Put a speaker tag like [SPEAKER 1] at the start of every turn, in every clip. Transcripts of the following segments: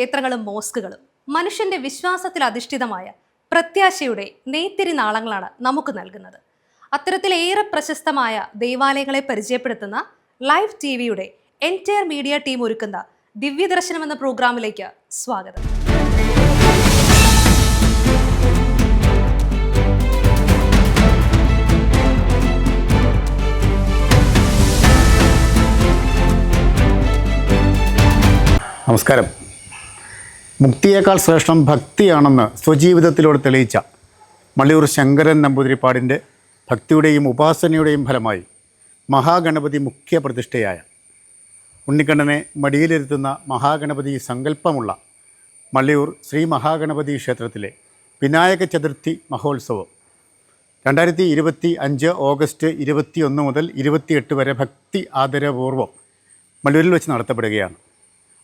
[SPEAKER 1] ക്ഷേത്രങ്ങളും മോസ്കുകളും മനുഷ്യന്റെ വിശ്വാസത്തിൽ അധിഷ്ഠിതമായ പ്രത്യാശയുടെ നെയ്ത്തിരി നാളങ്ങളാണ് നമുക്ക് നൽകുന്നത്. അത്തരത്തിലേറെ പ്രശസ്തമായ ദേവാലയങ്ങളെ പരിചയപ്പെടുത്തുന്ന ലൈവ് ടിവിയുടെ എൻറ്റയർ മീഡിയ ടീം ഒരുക്കുന്ന ദിവ്യദർശനം എന്ന പ്രോഗ്രാമിലേക്ക് സ്വാഗതം.
[SPEAKER 2] നമസ്കാരം. മുക്തിയേക്കാൾ ശ്രേഷ്ഠം ഭക്തിയാണെന്ന് സ്വജീവിതത്തിലൂടെ തെളിയിച്ച മള്ളിയൂർ ശങ്കരൻ നമ്പൂതിരിപ്പാടിൻ്റെ ഭക്തിയുടെയും ഉപാസനയുടെയും ഫലമായി മഹാഗണപതി മുഖ്യ പ്രതിഷ്ഠയായ ഉണ്ണിക്കണ്ണനെ മടിയിലിരുത്തുന്ന മഹാഗണപതി സങ്കല്പമുള്ള മള്ളിയൂർ ശ്രീ മഹാഗണപതി ക്ഷേത്രത്തിലെ വിനായക ചതുർത്ഥി മഹോത്സവം 2025 ഓഗസ്റ്റ് 21 മുതൽ 28 വരെ ഭക്തി ആദരപൂർവ്വം മള്ളിയൂരിൽ വെച്ച് നടത്തപ്പെടുകയാണ്.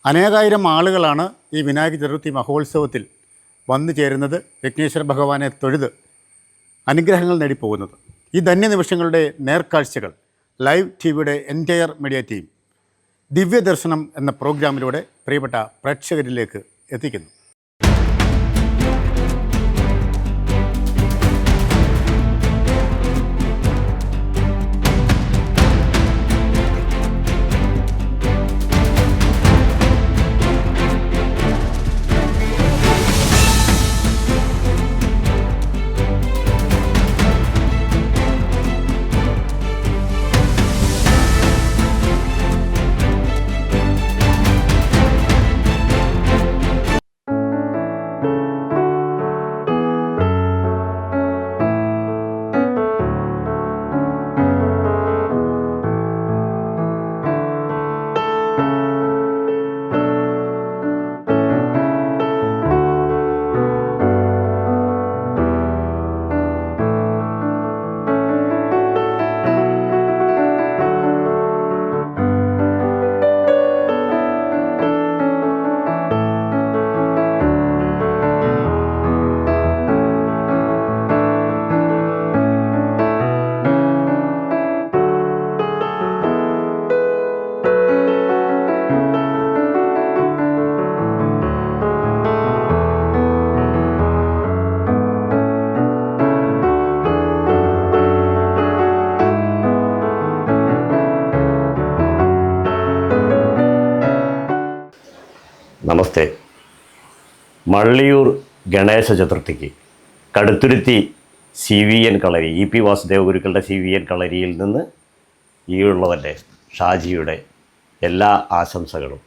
[SPEAKER 2] അനേകായിരം ആളുകളാണ് ഈ വിനായക ചതുർത്ഥി മഹോത്സവത്തിൽ വന്നു ചേരുന്നത്, വിഘ്നേശ്വര ഭഗവാനെ തൊഴുത് അനുഗ്രഹങ്ങൾ നേടിപ്പോകുന്നത്. ഈ ധന്യനിമിഷങ്ങളുടെ നേർക്കാഴ്ചകൾ ലൈവ് ടിവിയുടെ എൻറ്റയർ മീഡിയ ടീം ദിവ്യദർശനം എന്ന പ്രോഗ്രാമിലൂടെ പ്രിയപ്പെട്ട പ്രേക്ഷകരിലേക്ക് എത്തിക്കുന്നു.
[SPEAKER 3] നമസ്തേ. മള്ളിയൂർ ഗണേശ ചതുർത്ഥിക്ക് കടുത്തുരുത്തി CVN കളരി EP വാസുദേവ ഗുരുക്കളുടെ CVN കളരിയിൽ നിന്ന് ഈ ഉള്ളവൻ്റെ ഷാജിയുടെ എല്ലാ ആശംസകളും.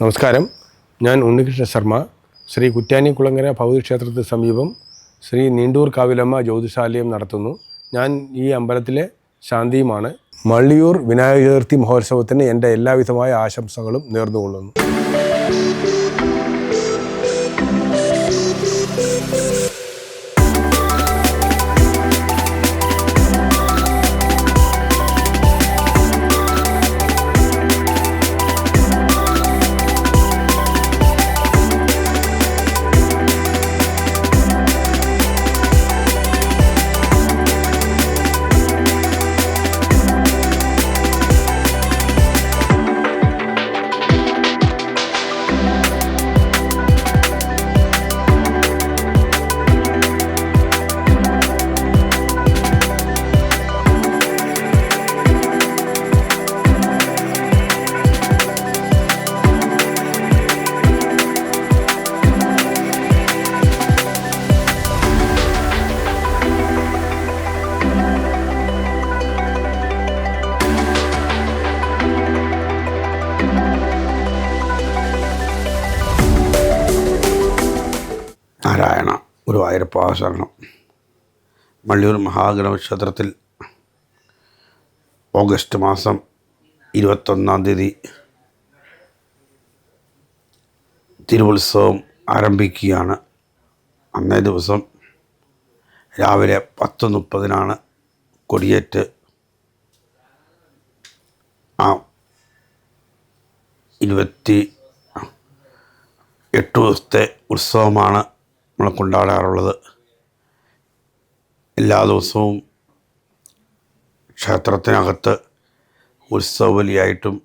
[SPEAKER 4] നമസ്കാരം. ഞാൻ ഉണ്ണികൃഷ്ണ ശർമ്മ. ശ്രീ കുറ്റ്യാനിക്കുളങ്ങര ഭൗതിക്ഷേത്രത്തിന് സമീപം ശ്രീ നീണ്ടൂർ കാവിലമ്മ ജ്യോതിഷാലയം നടത്തുന്നു. ഞാൻ ഈ അമ്പലത്തിലെ ശാന്തിയുമാണ്. മള്ളിയൂർ വിനായക ചതുർത്ഥി മഹോത്സവത്തിന് എൻ്റെ എല്ലാവിധമായ ആശംസകളും നേർന്നുകൊള്ളുന്നു.
[SPEAKER 5] അയ്യപ്പ ശരണം. മള്ളിയൂർ മഹാഗണപതി ക്ഷേത്രത്തിൽ ഓഗസ്റ്റ് മാസം 21-ാം തീയതി തിരുവുത്സവം ആരംഭിക്കുകയാണ്. അന്നേ ദിവസം രാവിലെ 10:30 കൊടിയേറ്റ്. ആ 28 ദിവസത്തെ ഉത്സവമാണ് നമ്മൾ കൊണ്ടാടാറുള്ളത്. എല്ലാ ദിവസവും ക്ഷേത്രത്തിനകത്ത് ഉത്സവബലിയായിട്ടും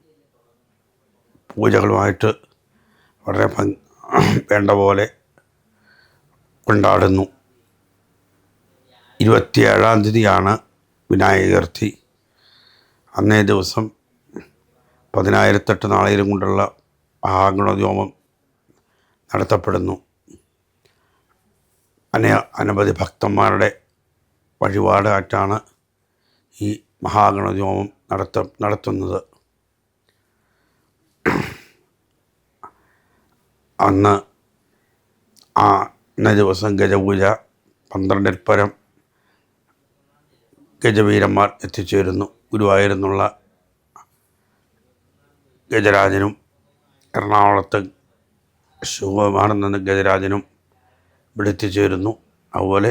[SPEAKER 5] പൂജകളുമായിട്ട് വളരെ വേണ്ട പോലെ കൊണ്ടാടുന്നു. 27-ാം തീയതിയാണ് വിനായക ചതുർത്ഥി. അന്നേ ദിവസം 10,008 നാളികേരം കൊണ്ടുള്ള മഹാഗണപതി ഹോമം നടത്തപ്പെടുന്നു. അനവധി ഭക്തന്മാരുടെ വഴിപാടായിട്ടാണ് ഈ മഹാഗണപതി ഹോമം നടത്തുന്നത്. അന്നേ ദിവസം ഗജപൂജ 12-ൽ പരം ഗജവീരന്മാർ എത്തിച്ചേരുന്നു. ഗുരുവായൂരിൽ നിന്നുള്ള ഗജരാജനും എറണാകുളത്ത് ശിവകുമാറിൽ നിന്ന് ഗജരാജനും ഇവിടെ എത്തിച്ചേരുന്നു. അതുപോലെ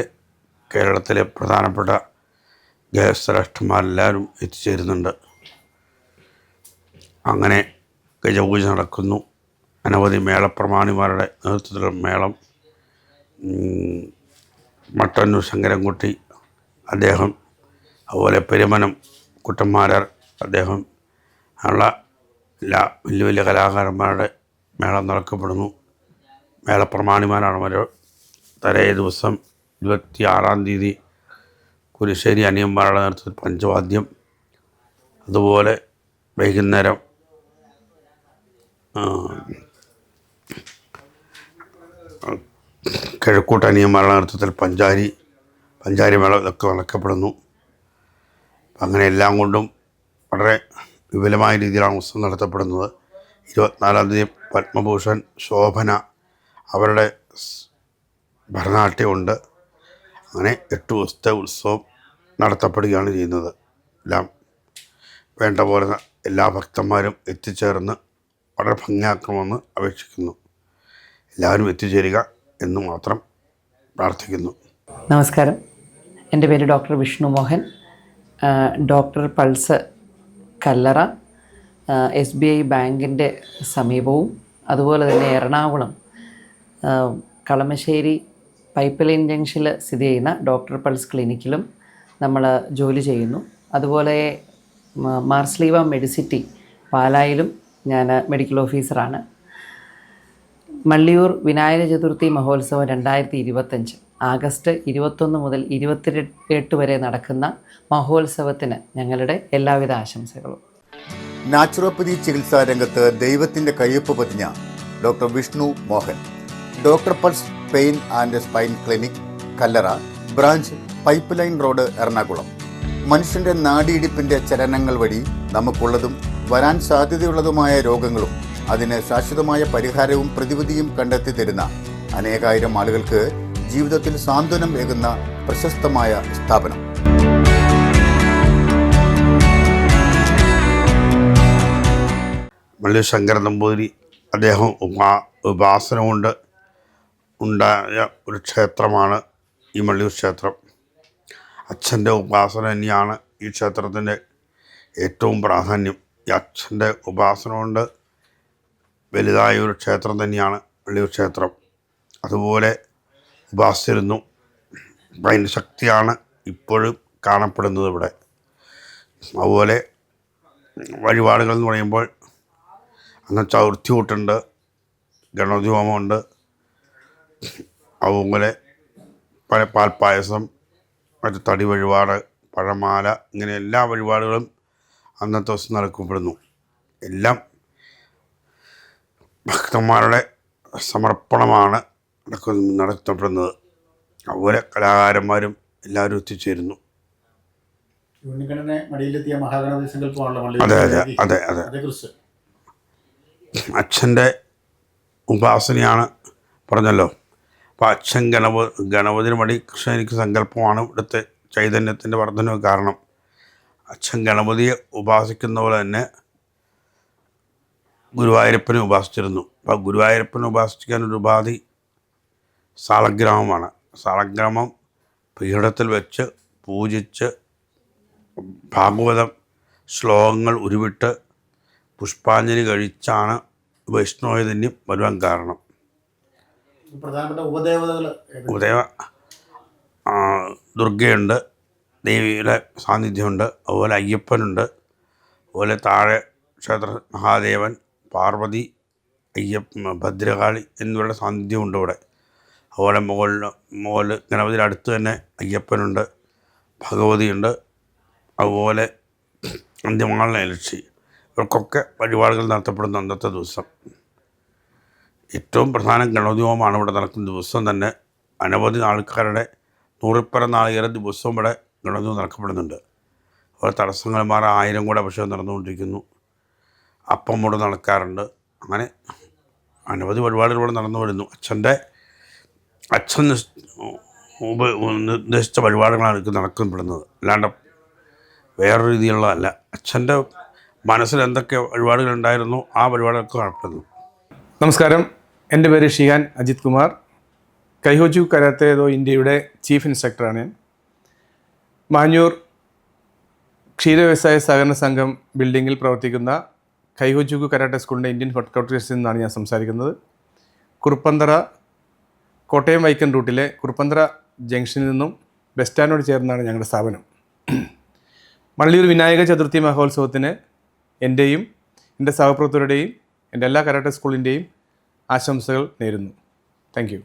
[SPEAKER 5] കേരളത്തിലെ പ്രധാനപ്പെട്ട ഗജശ്രേഷ്ഠന്മാരെല്ലാവരും എത്തിച്ചേരുന്നുണ്ട്. അങ്ങനെ ഗജപൂജ നടക്കുന്നു. അനവധി മേളപ്രമാണിമാരുടെ നേതൃത്വത്തിലുള്ള മേളം. മട്ടന്നൂർ ശങ്കരൻകുട്ടി അദ്ദേഹം, അതുപോലെ പെരുമനം കുട്ടന്മാരാർ അദ്ദേഹം ഉള്ള എല്ലാ വലിയ വലിയ കലാകാരന്മാരുടെ മേളം നടക്കപ്പെടുന്നു. മേളപ്രമാണിമാരാണ് അവർ. തലേ ദിവസം 26-ാം തീയതി കുരിശ്ശേരി അനിയന്മാരുടെ നേതൃത്വത്തിൽ പഞ്ചവാദ്യം. അതുപോലെ വൈകുന്നേരം കിഴക്കൂട്ട് അനിയന്മാരുടെ നേതൃത്വത്തിൽ പഞ്ചാരി മേളം ഇതൊക്കെ നടക്കപ്പെടുന്നു. അങ്ങനെ എല്ലാം കൊണ്ടും വളരെ വിപുലമായ രീതിയിലാണ് ഉത്സവം നടത്തപ്പെടുന്നത്. 24-ാം തീയതി പത്മഭൂഷൺ ശോഭന അവരുടെ ഭരതനാട്യമുണ്ട്. അങ്ങനെ 8 ദിവസത്തെ ഉത്സവം നടത്തപ്പെടുകയാണ് ചെയ്യുന്നത്. എല്ലാം വേണ്ട പോലെ എല്ലാ ഭക്തന്മാരും എത്തിച്ചേർന്ന് വളരെ ഭംഗിയാക്കണമെന്ന് അപേക്ഷിക്കുന്നു. എല്ലാവരും എത്തിച്ചേരുക എന്ന് മാത്രം പ്രാർത്ഥിക്കുന്നു.
[SPEAKER 6] നമസ്കാരം. എൻ്റെ പേര് doctor Vishnu Mohan. Doctor pulse Kallara, SBI ബാങ്കിൻ്റെ സമീപവും അതുപോലെ തന്നെ എറണാകുളം കളമശ്ശേരി പൈപ്പ് ലൈൻ ജംഗ്ഷനിൽ സ്ഥിതി ചെയ്യുന്ന ഡോക്ടർ പൾസ് ക്ലിനിക്കിലും നമ്മൾ ജോലി ചെയ്യുന്നു. അതുപോലെ മാർസ്ലീവ മെഡിസിറ്റി പാലായിലും ഞാൻ മെഡിക്കൽ ഓഫീസറാണ്. മള്ളിയൂർ വിനായക ചതുർത്ഥി മഹോത്സവം 2025 ആഗസ്റ്റ് 21 മുതൽ 28 വരെ നടക്കുന്ന മഹോത്സവത്തിന് ഞങ്ങളുടെ എല്ലാവിധ ആശംസകളും.
[SPEAKER 2] നാച്ചുറോപ്പതി ചികിത്സാ രംഗത്ത് ദൈവത്തിൻ്റെ കയ്യൊപ്പ് പതിഞ്ഞ doctor Vishnu Mohan. Doctor pulse pain and spine clinic, Kallara branch, pipeline road, Ernakulam. മനുഷ്യൻ്റെ നാഡിയിടിപ്പിൻ്റെ ചലനങ്ങൾ വഴി നമുക്കുള്ളതും വരാൻ സാധ്യതയുള്ളതുമായ രോഗങ്ങളും അതിന് ശാശ്വതമായ പരിഹാരവും പ്രതിവിധിയും കണ്ടെത്തി തരുന്ന അനേകായിരം ആളുകൾക്ക് ജീവിതത്തിൽ സാന്ത്വനം ഏകുന്ന പ്രശസ്തമായ സ്ഥാപനം.
[SPEAKER 5] മള്ളിയൂർ ശങ്കരൻ നമ്പൂതിരി അദ്ദേഹം ഉപാസന കൊണ്ട് ഉണ്ടായ ഒരു ക്ഷേത്രമാണ് ഈ മള്ളിയൂർ ക്ഷേത്രം. അച്ഛൻ്റെ ഉപാസന തന്നെയാണ് ഈ ക്ഷേത്രത്തിൻ്റെ ഏറ്റവും പ്രാധാന്യം. ഈ അച്ഛൻ്റെ ഉപാസന കൊണ്ട് വലുതായ ഒരു ക്ഷേത്രം തന്നെയാണ് മള്ളിയൂർ ക്ഷേത്രം. അതുപോലെ ഉപാസിച്ചിരുന്നു. അതിൻ്റെ ശക്തിയാണ് ഇപ്പോഴും കാണപ്പെടുന്നത് ഇവിടെ. അതുപോലെ വഴിപാടുകൾ എന്ന് പറയുമ്പോൾ അന്ന് ചതുർത്ഥി കൂട്ടുണ്ട്, ഗണപതി ഹോമമുണ്ട്, അതുപോലെ പാൽപ്പായസം, മറ്റ് തടി വഴിപാട്, പഴമാല, ഇങ്ങനെ എല്ലാ വഴിപാടുകളും അന്നത്തെ ദിവസം നടക്കപ്പെടുന്നു. എല്ലാം ഭക്തന്മാരുടെ സമർപ്പണമാണ് നടത്തപ്പെടുന്നത്. അതുപോലെ കലാകാരന്മാരും എല്ലാവരും എത്തിച്ചേരുന്നു. അതെ അതെ അതെ അതെ അച്ഛൻ്റെ ഉപാസനയാണ് പറഞ്ഞല്ലോ. അപ്പം അച്ഛൻ ഗണപതിന് മടി കൃഷ്ണൻ എനിക്ക് സങ്കല്പമാണ് ഇവിടുത്തെ ചൈതന്യത്തിൻ്റെ വർധനവ് കാരണം. അച്ഛൻ ഗണപതിയെ ഉപാസിക്കുന്ന പോലെ തന്നെ ഗുരുവായൂരപ്പനെ ഉപാസിച്ചിരുന്നു. അപ്പോൾ ഗുരുവായൂരപ്പനെ ഉപാസിക്കാനൊരു ഉപാധി സാളഗ്രാമമാണ്. സാളഗ്രാമം പീഠത്തിൽ വെച്ച് പൂജിച്ച് ഭാഗവതം ശ്ലോകങ്ങൾ ഉരുവിട്ട് പുഷ്പാഞ്ജലി കഴിച്ചാണ് വൈഷ്ണവചൈതന്യം വരുവാൻ കാരണം.
[SPEAKER 2] പ്രധാനപ്പെട്ട ഉപദേവതകൾ
[SPEAKER 5] ഉപദേവ ദുർഗയുണ്ട്, ദേവിയുടെ സാന്നിധ്യമുണ്ട്, അതുപോലെ അയ്യപ്പനുണ്ട്, അതുപോലെ താഴെ ക്ഷേത്ര മഹാദേവൻ, പാർവതി, ഭദ്രകാളി എന്നിവരുടെ സാന്നിധ്യമുണ്ട് ഇവിടെ. അതുപോലെ മുകളിൽ ഗണപതിയുടെ അടുത്ത് തന്നെ അയ്യപ്പനുണ്ട്, ഭഗവതിയുണ്ട്, അതുപോലെ അന്ത്യമാളിനെ ലക്ഷി. ഇവർക്കൊക്കെ വഴിപാടുകൾ നടത്തപ്പെടുന്ന അന്നത്തെ ദിവസം ഏറ്റവും പ്രധാനം ഗണപതി ഹോമമാണ് ഇവിടെ നടക്കുന്ന ദിവസം തന്നെ. അനവധി ആൾക്കാരുടെ 100-പരം നാളികേറെ ദിവസവും ഇവിടെ ഗണപതി ഹോമം നടക്കപ്പെടുന്നുണ്ട്. അതുപോലെ തടസ്സങ്ങൾ മാറി 1000 കൂടെ അഭിഷേകം നടന്നുകൊണ്ടിരിക്കുന്നു. അപ്പം കൂടെ നടക്കാറുണ്ട്. അങ്ങനെ അനവധി വഴിപാടുകൾ ഇവിടെ നടന്നു വരുന്നു. അച്ഛൻ നിർദ്ദേശിച്ച വഴിപാടുകളാണ് എനിക്ക് നടക്കപ്പെടുന്നത്, അല്ലാണ്ട് വേറൊരു രീതിയിലുള്ളതല്ല. അച്ഛൻ്റെ മനസ്സിൽ എന്തൊക്കെ വഴിപാടുകളുണ്ടായിരുന്നു ആ വഴിപാടുകളൊക്കെ നടപ്പെടുന്നു.
[SPEAKER 4] നമസ്കാരം, എൻ്റെ പേര് ഷിയാൻ അജിത് കുമാർ. കൈഹോജു കരാത്തെ ദോ ഇന്ത്യയുടെ ചീഫ് ഇൻസ്ട്രക്ടറാണ് ഞാൻ. മാഞ്ഞൂർ ക്ഷീരവ്യവസായ സഹകരണ സംഘം ബിൽഡിങ്ങിൽ പ്രവർത്തിക്കുന്ന കൈഹോജുകു കരാട്ടെ സ്കൂളിൻ്റെ ഇന്ത്യൻ ഹെഡ്ക്വാർട്ടേഴ്സിൽ നിന്നാണ് ഞാൻ സംസാരിക്കുന്നത്. കുറുപ്പന്തറ കോട്ടയം വൈക്കം റൂട്ടിലെ കുറുപ്പന്തറ ജംഗ്ഷനിൽ നിന്നും ബസ് സ്റ്റാൻഡിനോട് ചേർന്നാണ് ഞങ്ങളുടെ സ്ഥാപനം. മള്ളിയൂർ വിനായക ചതുർത്ഥി മഹോത്സവത്തിന് എൻ്റെയും എൻ്റെ സഹപ്രവർത്തകരുടെയും എൻ്റെ എല്ലാ കരാട്ടെ സ്കൂളിൻ്റെയും ആശംസകൾ നേരുന്നു. Thank you.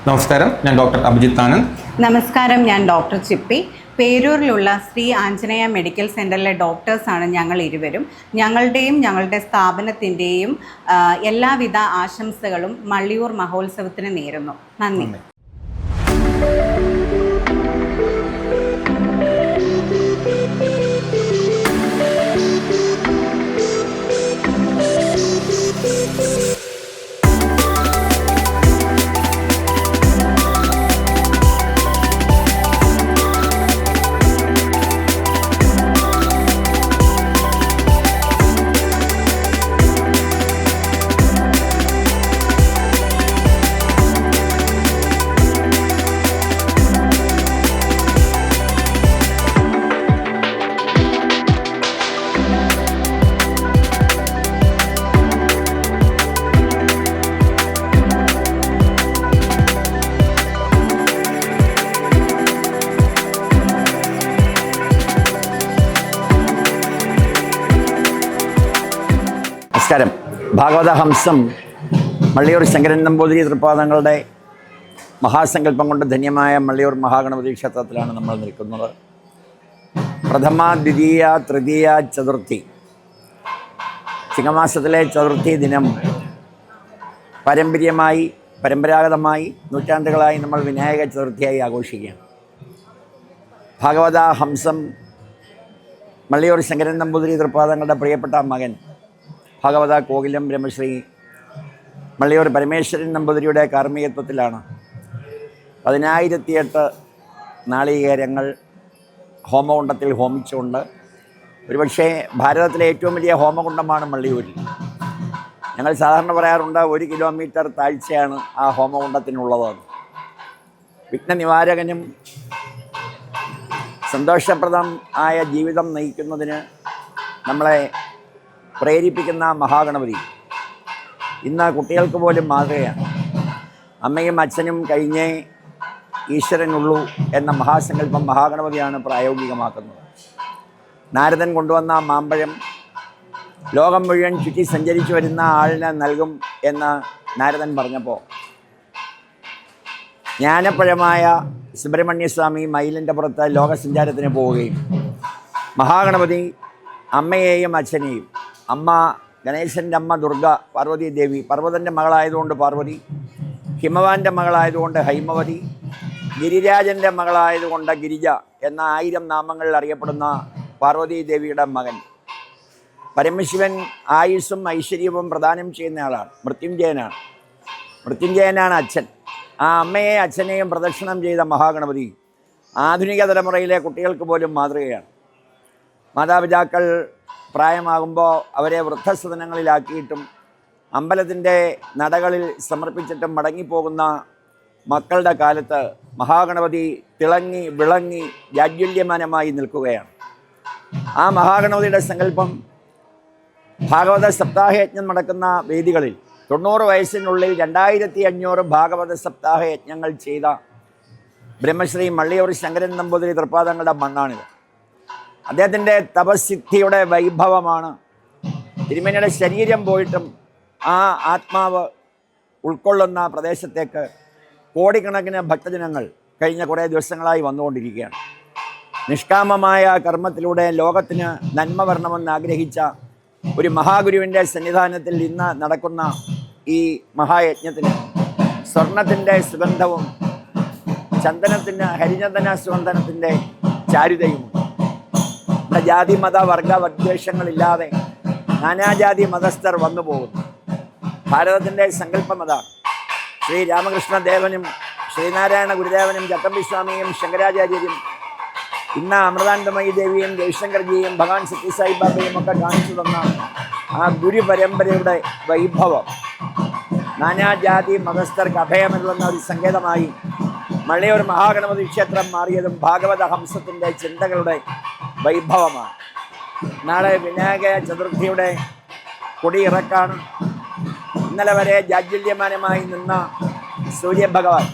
[SPEAKER 7] നമസ്കാരം, ഞാൻ ഡോക്ടർ അഭിജിത്ത് ആനന്ദ്.
[SPEAKER 8] നമസ്കാരം, ഞാൻ ഡോക്ടർ ചിപ്പി. പേരൂരിലുള്ള ശ്രീ ആഞ്ജനേയ മെഡിക്കൽ സെൻ്ററിലെ ഡോക്ടേഴ്സാണ് ഞങ്ങൾ ഇരുവരും. ഞങ്ങളുടെയും ഞങ്ങളുടെ സ്ഥാപനത്തിൻ്റെയും എല്ലാവിധ ആശംസകളും മള്ളിയൂർ മഹോത്സവത്തിന് നേരുന്നു. നന്ദി.
[SPEAKER 9] നമസ്കാരം. ഭാഗവതഹംസം മള്ളിയൂർ ശങ്കരൻ നമ്പൂതിരി തൃപ്പാദങ്ങളുടെ മഹാസങ്കല്പം കൊണ്ട് ധന്യമായ മള്ളിയൂർ മഹാഗണപതി ക്ഷേത്രത്തിലാണ് നമ്മൾ നിൽക്കുന്നത്. പ്രഥമ, ദ്വിതീയ, തൃതീയ, ചതുർത്ഥി ചിങ്ങമാസത്തിലെ ചതുർത്ഥി ദിനം പരമ്പരാഗതമായി നൂറ്റാണ്ടുകളായി നമ്മൾ വിനായക ചതുർത്ഥിയായി ആഘോഷിക്കുകയാണ്. ഭാഗവത ഹംസം മള്ളിയൂർ ശങ്കരൻ നമ്പൂതിരി തൃപ്പാദങ്ങളുടെ പ്രിയപ്പെട്ട മകൻ ഭാഗവത കോകിലം ബ്രഹ്മശ്രീ മള്ളിയൂർ പരമേശ്വരൻ നമ്പൂതിരിയുടെ കാർമ്മികത്വത്തിലാണ് 10,008 നാളികേരങ്ങൾ ഹോമകുണ്ടത്തിൽ ഹോമിച്ചുകൊണ്ട്, ഒരുപക്ഷെ ഭാരതത്തിലെ ഏറ്റവും വലിയ ഹോമകുണ്ടമാണ് മള്ളിയൂരിൽ. ഞങ്ങൾ സാധാരണ പറയാറുണ്ട് 1 കിലോമീറ്റർ താഴ്ചയാണ് ആ ഹോമകുണ്ടത്തിനുള്ളത്. വിഘ്നനിവാരകനും സന്തോഷപ്രദം ആയ ജീവിതം നയിക്കുന്നതിന് നമ്മളെ പ്രേരിപ്പിക്കുന്ന മഹാഗണപതി ഇന്ന് കുട്ടികൾക്ക് പോലും മാതൃകയാണ്. അമ്മയും അച്ഛനും കഴിഞ്ഞേ ഈശ്വരനുള്ളൂ എന്ന മഹാസങ്കല്പം മഹാഗണപതിയാണ് പ്രായോഗികമാക്കുന്നത്. നാരദൻ കൊണ്ടുവന്ന മാമ്പഴം ലോകം മുഴുവൻ ചുറ്റി സഞ്ചരിച്ചു വരുന്ന ആളിന് നൽകും എന്ന് നാരദൻ പറഞ്ഞപ്പോൾ ജ്ഞാനപ്പഴമായ സുബ്രഹ്മണ്യസ്വാമി മയിലിൻ്റെ പുറത്ത് ലോകസഞ്ചാരത്തിന് പോവുകയും മഹാഗണപതി അമ്മയെയും അച്ഛനെയും, അമ്മ ഗണേശൻ്റെ അമ്മ ദുർഗ പാർവതി ദേവി, പർവ്വതൻ്റെ മകളായതുകൊണ്ട് പാർവതി, ഹിമവാൻ്റെ മകളായതുകൊണ്ട് ഹൈമവതി, ഗിരിരാജൻ്റെ മകളായതുകൊണ്ട് ഗിരിജ എന്ന 1000 നാമങ്ങളിൽ അറിയപ്പെടുന്ന പാർവതി ദേവിയുടെ മകൻ. പരമശിവൻ ആയുസ്സും ഐശ്വര്യവും പ്രദാനം ചെയ്യുന്നയാളാണ്, മൃത്യുഞ്ജയനാണ്. മൃത്യുഞ്ജയനാണ് അച്ഛൻ. ആ അമ്മയെ അച്ഛനെയും പ്രദക്ഷിണം ചെയ്ത മഹാഗണപതി ആധുനിക തലമുറയിലെ കുട്ടികൾക്ക് പോലും മാതൃകയാണ്. മാതാപിതാക്കൾ പ്രായമാകുമ്പോൾ അവരെ വൃദ്ധസദനങ്ങളിലാക്കിയിട്ടും അമ്പലത്തിൻ്റെ നടകളിൽ സമർപ്പിച്ചിട്ടും മടങ്ങിപ്പോകുന്ന മക്കളുടെ കാലത്ത് മഹാഗണപതി തിളങ്ങി വിളങ്ങി ജാജ്വല്യമാനമായി നിൽക്കുകയാണ്. ആ മഹാഗണപതിയുടെ സങ്കല്പം ഭാഗവത സപ്താഹയജ്ഞം നടക്കുന്ന വേദികളിൽ 90 വയസ്സിനുള്ളിൽ 2500 ഭാഗവത സപ്താഹയജ്ഞങ്ങൾ ചെയ്ത ബ്രഹ്മശ്രീ മള്ളിയൂർ ശങ്കരൻ നമ്പൂതിരി തൃപ്പാദങ്ങളുടെ മണ്ണാണിത്. അദ്ദേഹത്തിൻ്റെ തപസ്സിദ്ധിയുടെ വൈഭവമാണ് തിരുമേനിയുടെ ശരീരം പോയിട്ടും ആ ആത്മാവ് ഉൾക്കൊള്ളുന്ന പ്രദേശത്തേക്ക് കോടിക്കണക്കിന് ഭക്തജനങ്ങൾ കഴിഞ്ഞ കുറേ ദിവസങ്ങളായി വന്നുകൊണ്ടിരിക്കുകയാണ്. നിഷ്കാമമായ കർമ്മത്തിലൂടെ ലോകത്തിന് നന്മ വരണമെന്ന് ആഗ്രഹിച്ച ഒരു മഹാഗുരുവിൻ്റെ സന്നിധാനത്തിൽ ഇന്ന് നടക്കുന്ന ഈ മഹായജ്ഞത്തിന് സ്വർണത്തിൻ്റെ സുഗന്ധവും ചന്ദനത്തിന് ഹരിചന്ദന സുഗന്ധനത്തിൻ്റെ ചാരുതയുമുണ്ട്. ഇവിടെ ജാതി മത വർഗ വിദ്വേഷങ്ങളില്ലാതെ നാനാജാതി മതസ്ഥർ വന്നു പോകുന്നു. ഭാരതത്തിൻ്റെ സങ്കല്പം അതാണ്. ശ്രീ രാമകൃഷ്ണദേവനും ശ്രീനാരായണ ഗുരുദേവനും ചട്ടമ്പിസ്വാമിയും ശങ്കരാചാര്യരും ഇന്ന് അമൃതാനന്ദമയി ദേവിയും ജയശങ്കർജിയും ഭഗവാൻ സത്യസായി ബാബയും ഒക്കെ കാണിച്ചു തന്ന ആ ഗുരുപരമ്പരയുടെ വൈഭവം നാനാജാതി മതസ്ഥർക്ക് അഭയമരുളുന്ന ഒരു സങ്കേതമായി മള്ളിയൂർ മഹാഗണപതി ക്ഷേത്രം മാറിയതും ഭാഗവത ഹംസത്തിൻ്റെ ചിന്തകളുടെ വൈഭവമാണ്. നാളെ വിനായക ചതുർത്ഥിയുടെ കൊടിയിറക്കാണ്. ഇന്നലെ വരെ ജാജ്വല്യമാനമായി നിന്ന സൂര്യഭഗവാൻ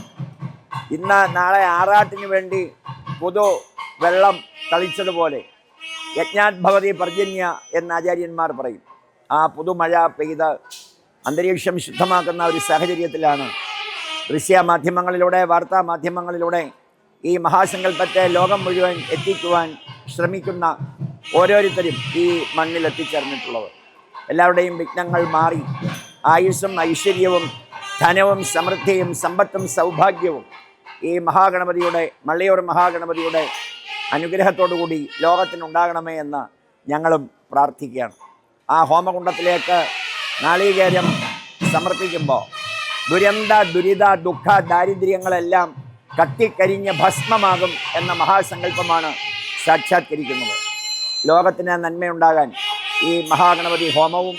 [SPEAKER 9] ഇന്ന് നാളെ ആറാട്ടിന് വേണ്ടി പുതു വെള്ളം തളിച്ചതുപോലെ യജ്ഞാത് ഭവതി പർജന്യ എന്ന് ആചാര്യന്മാർ പറയും. ആ പുതുമഴ പെയ്ത് അന്തരീക്ഷം ശുദ്ധമാക്കുന്ന ഒരു സാഹചര്യത്തിലാണ് ദൃശ്യമാധ്യമങ്ങളിലൂടെ വാർത്താ മാധ്യമങ്ങളിലൂടെ ഈ മഹാസങ്കല്പത്തെ ലോകം മുഴുവൻ എത്തിക്കുവാൻ ശ്രമിക്കുന്ന ഓരോരുത്തരും ഈ മണ്ണിൽ എത്തിച്ചേർന്നിട്ടുള്ളത്. എല്ലാവരുടെയും വിഘ്നങ്ങൾ മാറി ആയുസ്സും ഐശ്വര്യവും ധനവും സമൃദ്ധിയും സമ്പത്തും സൗഭാഗ്യവും ഈ മഹാഗണപതിയുടെ മള്ളിയൂർ മഹാഗണപതിയുടെ അനുഗ്രഹത്തോടുകൂടി ലോകത്തിനുണ്ടാകണമേ എന്ന് ഞങ്ങളും പ്രാർത്ഥിക്കുകയാണ്. ആ ഹോമകുണ്ടത്തിലേക്ക് നാളീകേരം സമർപ്പിക്കുമ്പോൾ ദുരന്ത ദുരിത ദുഃഖ ദാരിദ്ര്യങ്ങളെല്ലാം കത്തിക്കരിഞ്ഞ് ഭസ്മമാകും എന്ന മഹാസങ്കല്പമാണ് സാക്ഷാത്കരിക്കുന്നത്. ലോകത്തിന് നന്മയുണ്ടാകാൻ ഈ മഹാഗണപതി ഹോമവും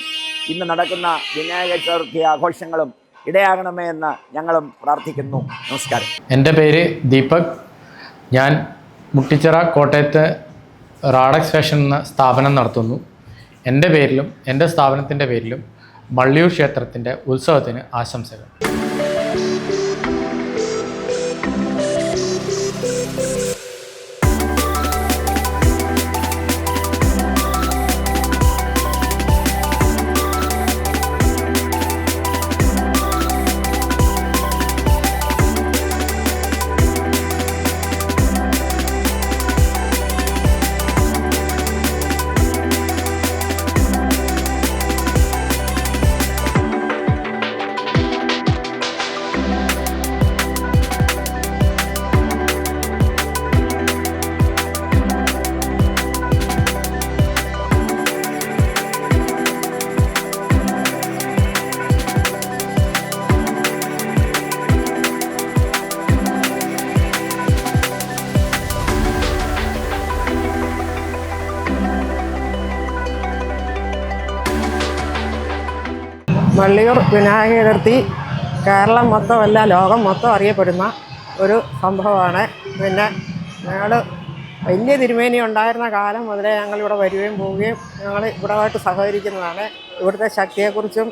[SPEAKER 9] ഇന്ന് നടക്കുന്ന വിനായക ചതുർത്ഥി ആഘോഷങ്ങളും ഇടയാകണമേ എന്ന് ഞങ്ങളും പ്രാർത്ഥിക്കുന്നു. നമസ്കാരം.
[SPEAKER 10] എൻ്റെ പേര് ദീപക്. ഞാൻ മുട്ടിച്ചിറ കോട്ടയത്ത് റാഡക്സ് ഫാഷൻ എന്ന സ്ഥാപനം നടത്തുന്നു. എൻ്റെ പേരിലും എൻ്റെ സ്ഥാപനത്തിൻ്റെ പേരിലും മള്ളിയൂർ ക്ഷേത്രത്തിൻ്റെ ഉത്സവത്തിന് ആശംസകൾ.
[SPEAKER 11] വള്ളിയൂർ വിനായക ചതുർത്ഥി കേരളം മൊത്തമല്ല ലോകം മൊത്തം അറിയപ്പെടുന്ന ഒരു സംഭവമാണ്. പിന്നെ ഞങ്ങൾ വലിയ തിരുമേനി ഉണ്ടായിരുന്ന കാലം മുതലേ ഞങ്ങളിവിടെ വരികയും പോവുകയും ഞങ്ങൾ ഇവിടമായിട്ട് സഹകരിക്കുന്നതാണ്. ഇവിടുത്തെ ശക്തിയെക്കുറിച്ചും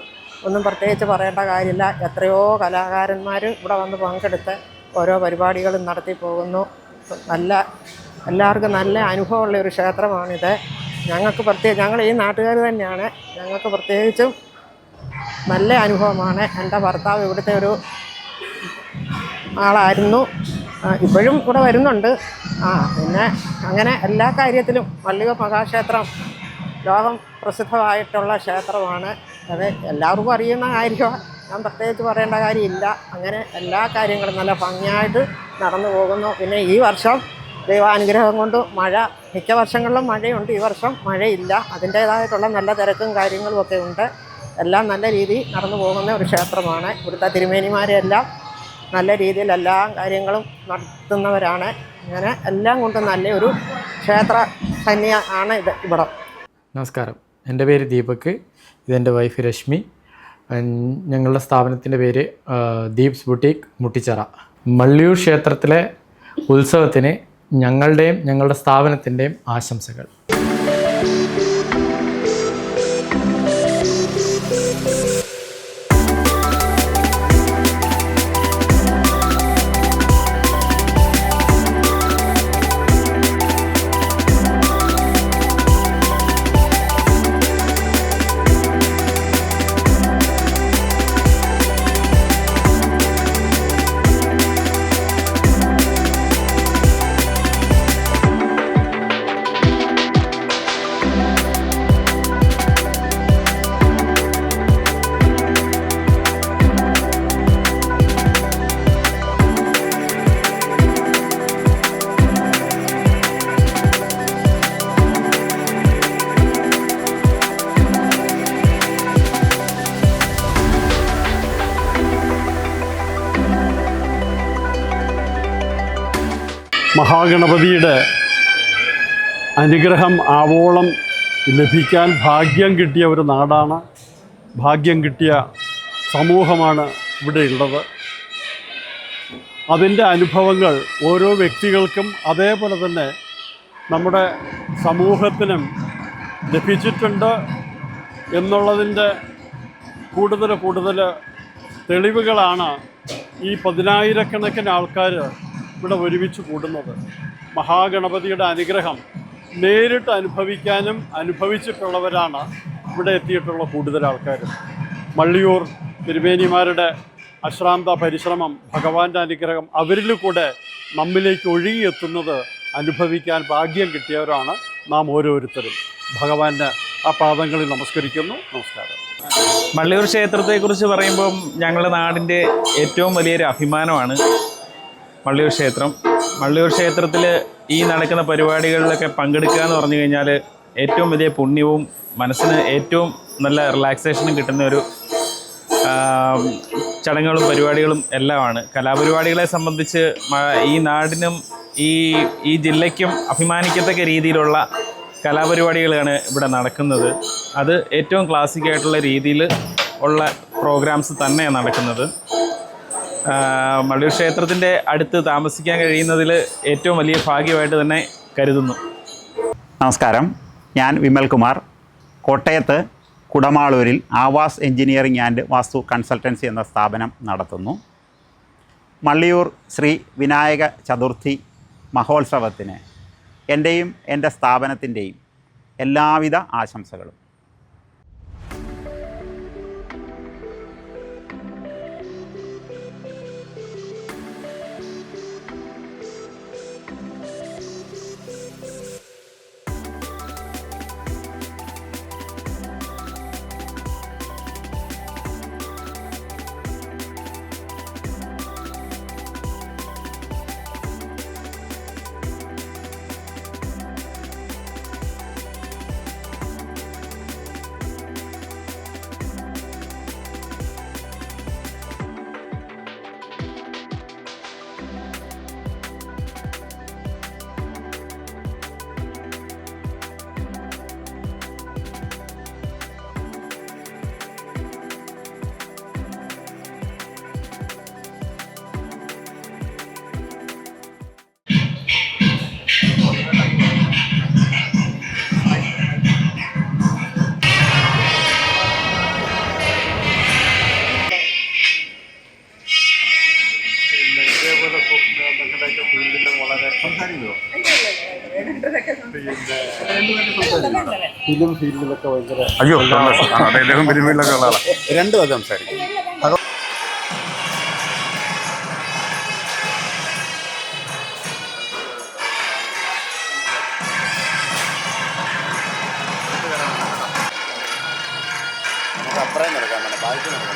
[SPEAKER 11] ഒന്നും പ്രത്യേകിച്ച് പറയേണ്ട കാര്യമില്ല. എത്രയോ കലാകാരന്മാർ ഇവിടെ വന്ന് പങ്കെടുത്ത് ഓരോ പരിപാടികളും നടത്തി പോകുന്നു. എല്ലാവർക്കും നല്ല അനുഭവമുള്ള ഒരു ക്ഷേത്രമാണിത്. ഞങ്ങൾ ഈ നാട്ടുകാർ തന്നെയാണ്. ഞങ്ങൾക്ക് പ്രത്യേകിച്ചും നല്ല അനുഭവമാണ്. എൻ്റെ ഭർത്താവ് ഇവിടുത്തെ ഒരു ആളായിരുന്നു, ഇപ്പോഴും ഇവിടെ വരുന്നുണ്ട്. പിന്നെ അങ്ങനെ എല്ലാ കാര്യത്തിലും വള്ളിയൂർ മഹാക്ഷേത്രം ലോകം പ്രസിദ്ധമായിട്ടുള്ള ക്ഷേത്രമാണ്. അത് എല്ലാവർക്കും അറിയുന്ന കാര്യമാണ്, ഞാൻ പ്രത്യേകിച്ച് പറയേണ്ട കാര്യമില്ല. അങ്ങനെ എല്ലാ കാര്യങ്ങളും നല്ല ഭംഗിയായിട്ട് നടന്നു പോകുന്നു. പിന്നെ ഈ വർഷം ദൈവാനുഗ്രഹം കൊണ്ട് മിക്ക വർഷങ്ങളിലും മഴയുണ്ട്, ഈ വർഷം മഴയില്ല. അതിൻ്റേതായിട്ടുള്ള നല്ല തിരക്കും കാര്യങ്ങളും ഒക്കെ ഉണ്ട്. എല്ലാം നല്ല രീതിയിൽ നടന്നു പോകുന്ന ഒരു ക്ഷേത്രമാണ്. ഇവിടുത്തെ തിരുമേനിമാരെല്ലാം നല്ല രീതിയിൽ എല്ലാ കാര്യങ്ങളും നടത്തുന്നവരാണ്. അങ്ങനെ എല്ലാം കൊണ്ടും നല്ലൊരു ക്ഷേത്ര ആണ് ഇത് ഇവിടം.
[SPEAKER 10] നമസ്കാരം, എൻ്റെ പേര് ദീപക്, ഇതെൻ്റെ വൈഫ് രശ്മി. ഞങ്ങളുടെ സ്ഥാപനത്തിൻ്റെ പേര് ദീപ്സ് ബുട്ടീക്ക് മുട്ടിച്ചിറ. മള്ളിയൂർ ക്ഷേത്രത്തിലെ ഉത്സവത്തിന് ഞങ്ങളുടെയും ഞങ്ങളുടെ സ്ഥാപനത്തിൻ്റെയും ആശംസകൾ.
[SPEAKER 12] മഹാഗണപതിയുടെ അനുഗ്രഹം ആവോളം ലഭിക്കാൻ ഭാഗ്യം കിട്ടിയ ഒരു നാടാണ്, ഭാഗ്യം കിട്ടിയ സമൂഹമാണ് ഇവിടെ ഉള്ളത്. അതിൻ്റെ അനുഭവങ്ങൾ ഓരോ വ്യക്തികൾക്കും അതേപോലെ തന്നെ നമ്മുടെ സമൂഹത്തിനും ലഭിച്ചിട്ടുണ്ട് എന്നുള്ളതിൻ്റെ കൂടുതൽ തെളിവുകളാണ് ഈ 10,000-കണക്കിന് ആൾക്കാർ ഇവിടെ ഒരുമിച്ച് കൂടുന്നത്. മഹാഗണപതിയുടെ അനുഗ്രഹം നേരിട്ട് അനുഭവിക്കാനും അനുഭവിച്ചിട്ടുള്ളവരാണ് ഇവിടെ എത്തിയിട്ടുള്ള കൂടുതൽ ആൾക്കാർ. മള്ളിയൂർ തിരുമേനിമാരുടെ അശ്രാന്ത പരിശ്രമം, ഭഗവാന്റെ അനുഗ്രഹം അവരിൽ കൂടെ നമ്മിലേക്ക് ഒഴുകിയെത്തുന്നത് അനുഭവിക്കാൻ ഭാഗ്യം കിട്ടിയവരാണ് നാം ഓരോരുത്തരും. ഭഗവാന്റെ ആ പാദങ്ങളിൽ നമസ്കരിക്കുന്നു. നമസ്കാരം.
[SPEAKER 13] മള്ളിയൂർ ക്ഷേത്രത്തെക്കുറിച്ച് പറയുമ്പം ഞങ്ങളുടെ നാടിൻ്റെ ഏറ്റവും വലിയൊരു അഭിമാനമാണ് മള്ളിയൂർ ക്ഷേത്രം. മള്ളിയൂർ ക്ഷേത്രത്തിൽ ഈ നടക്കുന്ന പരിപാടികളിലൊക്കെ പങ്കെടുക്കുക എന്ന് പറഞ്ഞു കഴിഞ്ഞാൽ ഏറ്റവും വലിയ പുണ്യവും മനസ്സിന് ഏറ്റവും നല്ല റിലാക്സേഷനും കിട്ടുന്ന ഒരു ചടങ്ങുകളും പരിപാടികളും എല്ലാമാണ്. കലാപരിപാടികളെ സംബന്ധിച്ച് ഈ നാടിനും ഈ ജില്ലയ്ക്കും അഭിമാനിക്കത്തക്ക രീതിയിലുള്ള കലാപരിപാടികളാണ് ഇവിടെ നടക്കുന്നത്. അത് ഏറ്റവും ക്ലാസിക്കായിട്ടുള്ള രീതിയിൽ ഉള്ള പ്രോഗ്രാംസ് തന്നെയാണ് നടക്കുന്നത്. മള്ളിയൂർ ക്ഷേത്രത്തിൻ്റെ അടുത്ത് താമസിക്കാൻ കഴിയുന്നതിൽ ഏറ്റവും വലിയ ഭാഗ്യമായിട്ട് തന്നെ കരുതുന്നു.
[SPEAKER 14] നമസ്കാരം, ഞാൻ വിമൽകുമാർ. കോട്ടയത്ത് കുടമാളൂരിൽ Aavas engineering and Vastu consultancy എന്ന സ്ഥാപനം നടത്തുന്നു. മള്ളിയൂർ ശ്രീ വിനായക ചതുർത്ഥി മഹോത്സവത്തിന് എൻ്റെയും എൻ്റെ സ്ഥാപനത്തിൻ്റെയും എല്ലാവിധ ആശംസകളും.
[SPEAKER 12] ഫിലിം ഫീൽഡിലൊക്കെ ഭയങ്കര
[SPEAKER 2] അയ്യോ അദ്ദേഹം ഫിലിമിലൊക്കെ ഉള്ള ആളാണ്. രണ്ട് വാക്ക് സംസാരിക്കും. അപ്പുറം നടക്കാൻ വേണം, ബാക്കി നടക്കണം.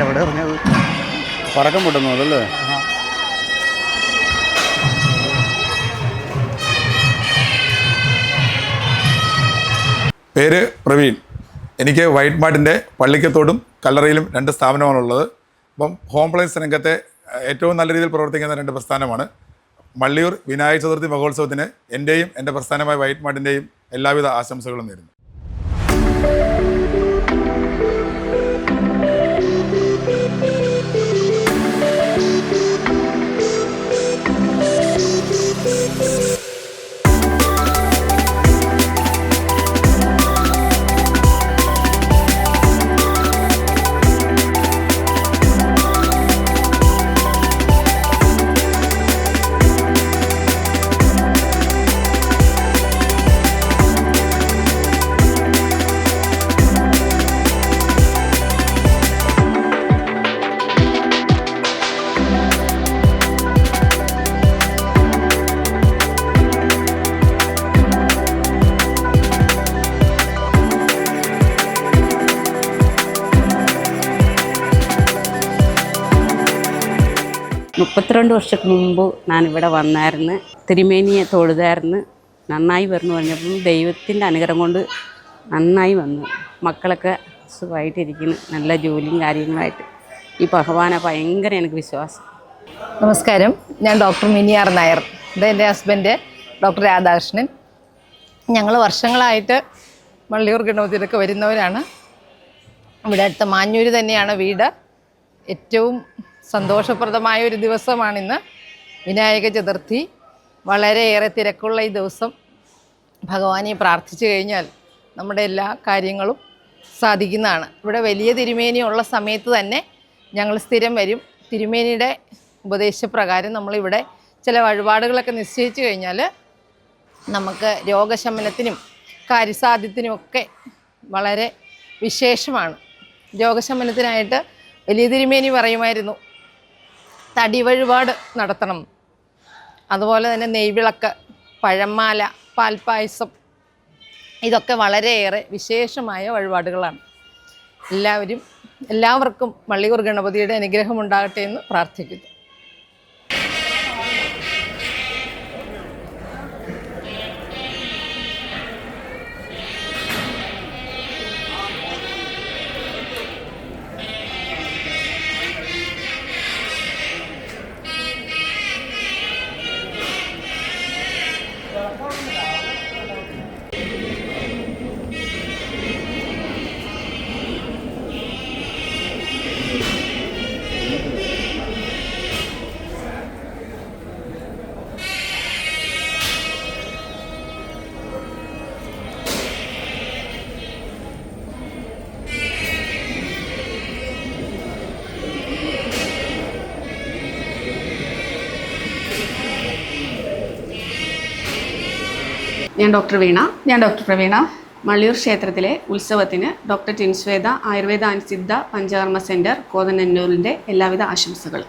[SPEAKER 2] എവിടെ ഇറങ്ങിയത്? പടക്കം പൊട്ടുന്നു അതല്ലേ?
[SPEAKER 15] പേര് പ്രവീൺ. എനിക്ക് വൈറ്റ് മാർട്ടിൻ്റെ പള്ളിക്കത്തോടും കല്ലറയിലും 2 സ്ഥാപനമാണുള്ളത്. അപ്പം ഹോം അപ്ലയൻസ് രംഗത്തെ ഏറ്റവും നല്ല രീതിയിൽ പ്രവർത്തിക്കുന്ന 2 പ്രസ്ഥാനമാണ്. മള്ളിയൂർ വിനായക ചതുർത്ഥി മഹോത്സവത്തിന് എൻ്റെയും എൻ്റെ പ്രസ്ഥാനമായ വൈറ്റ് മാർട്ടിൻ്റെയും എല്ലാവിധ ആശംസകളും നേരുന്നു.
[SPEAKER 16] വർഷത്തിന് മുമ്പ് ഞാനിവിടെ വന്നായിരുന്നു. തിരുമേനിയെ തൊഴുതായിരുന്നു. നന്നായി വരുന്നു പറഞ്ഞപ്പം ദൈവത്തിൻ്റെ അനുഗ്രഹം കൊണ്ട് നന്നായി വന്നു. മക്കളൊക്കെ സുഖമായിട്ടിരിക്കുന്നു, നല്ല ജോലിയും കാര്യങ്ങളായിട്ട്. ഈ ഭഗവാനെ ഭയങ്കര എനിക്ക് വിശ്വാസം.
[SPEAKER 17] നമസ്കാരം, ഞാൻ ഡോക്ടർ മിനിയാർ നായർ. ഇത് എൻ്റെ ഹസ്ബൻഡ് ഡോക്ടർ രാധാകൃഷ്ണൻ. ഞങ്ങൾ വർഷങ്ങളായിട്ട് മള്ളിയൂർ ഗണപതിയിലൊക്കെ വരുന്നവരാണ്. ഇവിടെ അടുത്ത മാഞ്ഞൂർ തന്നെയാണ് വീട്. ഏറ്റവും സന്തോഷപ്രദമായ ഒരു ദിവസമാണിന്ന്, വിനായക ചതുർത്ഥി. വളരെയേറെ തിരക്കുള്ള ഈ ദിവസം ഭഗവാനെ പ്രാർത്ഥിച്ചു കഴിഞ്ഞാൽ നമ്മുടെ എല്ലാ കാര്യങ്ങളും സാധിക്കുന്നതാണ്. ഇവിടെ വലിയ തിരുമേനി ഉള്ള സമയത്ത് തന്നെ ഞങ്ങൾ സ്ഥിരം വരും. തിരുമേനിയുടെ ഉപദേശപ്രകാരം നമ്മളിവിടെ ചില വഴിപാടുകളൊക്കെ നിശ്ചയിച്ചു കഴിഞ്ഞാൽ നമുക്ക് രോഗശമനത്തിനും കാര്യസാധ്യത്തിനുമൊക്കെ വളരെ വിശേഷമാണ്. രോഗശമനത്തിനായിട്ട് വലിയ തിരുമേനി പറയുമായിരുന്നു തടി വഴിപാട് നടത്തണം. അതുപോലെ തന്നെ നെയ്വിളക്ക്, പഴമാല, പാൽപ്പായസം, ഇതൊക്കെ വളരെയേറെ വിശേഷമായ വഴിപാടുകളാണ്. എല്ലാവർക്കും മള്ളിയൂർ ഗണപതിയുടെ അനുഗ്രഹം ഉണ്ടാകട്ടെ എന്ന് പ്രാർത്ഥിക്കുന്നു.
[SPEAKER 18] ഞാൻ ഡോക്ടർ പ്രവീണ. മള്ളിയൂർ ക്ഷേത്രത്തിലെ ഉത്സവത്തിന് doctor Tinsveda Ayurveda and Siddha Panchakarma centre കോതനന്നൂരിൻ്റെ എല്ലാവിധ ആശംസകളും.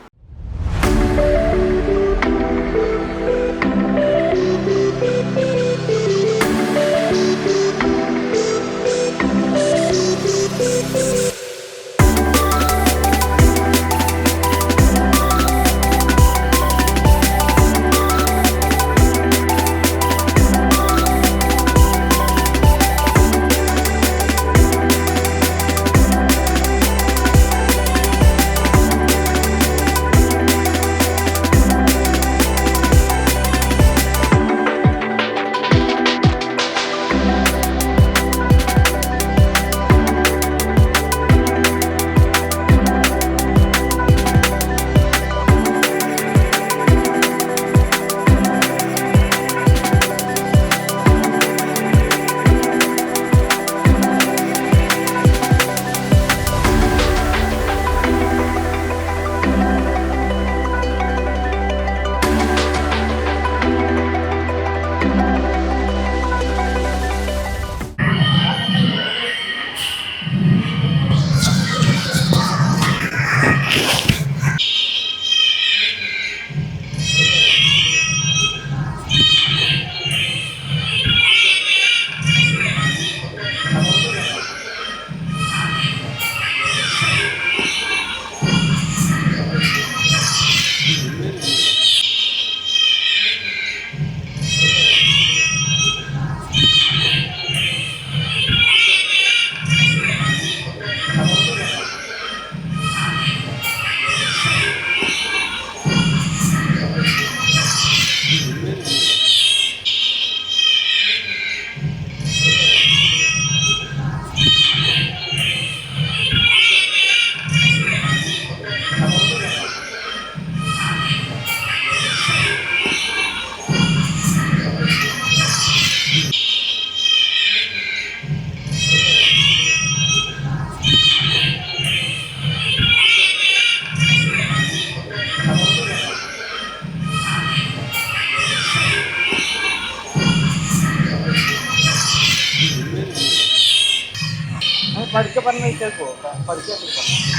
[SPEAKER 11] പഠിക്ക പറഞ്ഞ കേൾക്കോ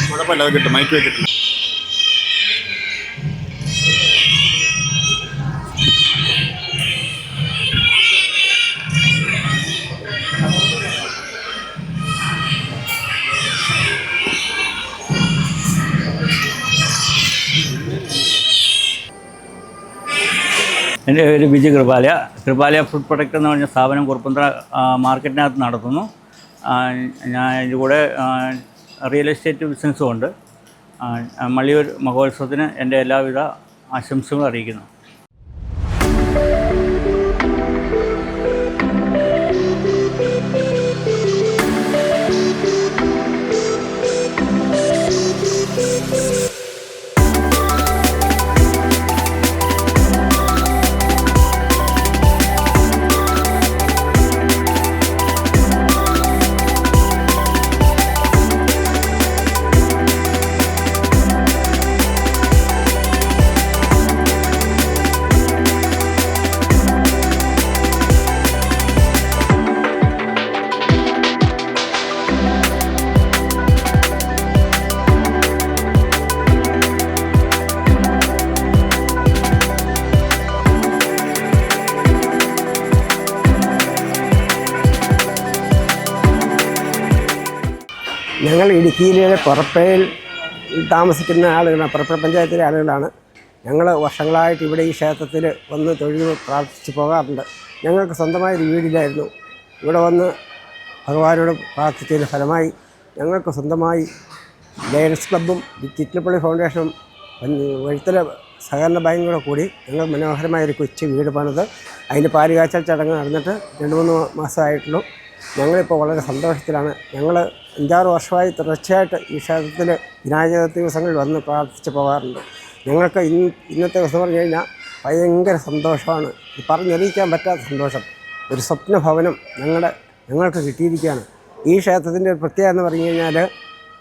[SPEAKER 2] കുഴപ്പമില്ല, അത് കിട്ടും, മൈക്ക് വെച്ചിട്ട്.
[SPEAKER 19] എൻ്റെ പേര് ബിജു കൃപാലയ ഫുഡ് പ്രൊഡക്റ്റ് എന്ന് പറഞ്ഞ സ്ഥാപനം കുറുപ്പന്തറ മാർക്കറ്റിനകത്ത് നടത്തുന്നു. ഞാൻ ഇതിൻ്റെ കൂടെ റിയൽ എസ്റ്റേറ്റ് ബിസിനസ്സും ഉണ്ട്. മള്ളിയൂർ മഹോത്സവത്തിന് എൻ്റെ എല്ലാവിധ ആശംസകളും അറിയിക്കുന്നു.
[SPEAKER 11] ഞങ്ങൾ ഇടുക്കിയിലെ പുറപ്പയിൽ താമസിക്കുന്ന ആളുകളാണ്, പുറപ്പ പഞ്ചായത്തിലെ ആളുകളാണ്. ഞങ്ങൾ വർഷങ്ങളായിട്ട് ഇവിടെ ഈ ക്ഷേത്രത്തിൽ വന്ന് തൊഴുത് പ്രാർത്ഥിച്ച് പോകാറുണ്ട്. ഞങ്ങൾക്ക് സ്വന്തമായൊരു വീടില്ലായിരുന്നു. ഇവിടെ വന്ന് ഭഗവാനോട് പ്രാർത്ഥിച്ചതിന് ഫലമായി ഞങ്ങൾക്ക് സ്വന്തമായി ലയൺസ് ക്ലബ്ബും ചിറ്റിലപ്പള്ളി ഫൗണ്ടേഷനും വഴുത്തല സഹകരണ ബാങ്കും കൂടെ കൂടി ഞങ്ങൾ മനോഹരമായൊരു കൊച്ചു വീട് പണിത് അതിൻ്റെ പാലുകാച്ചൽ ചടങ്ങ് നടന്നിട്ട് 2-3 മാസമായിട്ടുള്ളൂ. ഞങ്ങളിപ്പോൾ വളരെ സന്തോഷത്തിലാണ്. ഞങ്ങൾ 5-6 വർഷമായി തുടർച്ചയായിട്ട് ഈ ക്ഷേത്രത്തിൽ വിനായക ചതുർത്ഥി ദിവസങ്ങളിൽ വന്ന് പ്രാർത്ഥിച്ച് പോകാറുണ്ട്. ഞങ്ങൾക്ക് ഇന്നത്തെ ദിവസം പറഞ്ഞു കഴിഞ്ഞാൽ ഭയങ്കര സന്തോഷമാണ്, പറഞ്ഞറിയിക്കാൻ പറ്റാത്ത സന്തോഷം. ഒരു സ്വപ്ന ഭവനം ഞങ്ങൾക്ക് കിട്ടിയിരിക്കുകയാണ്. ഈ ക്ഷേത്രത്തിൻ്റെ ഒരു പ്രത്യേകത എന്ന് പറഞ്ഞു കഴിഞ്ഞാൽ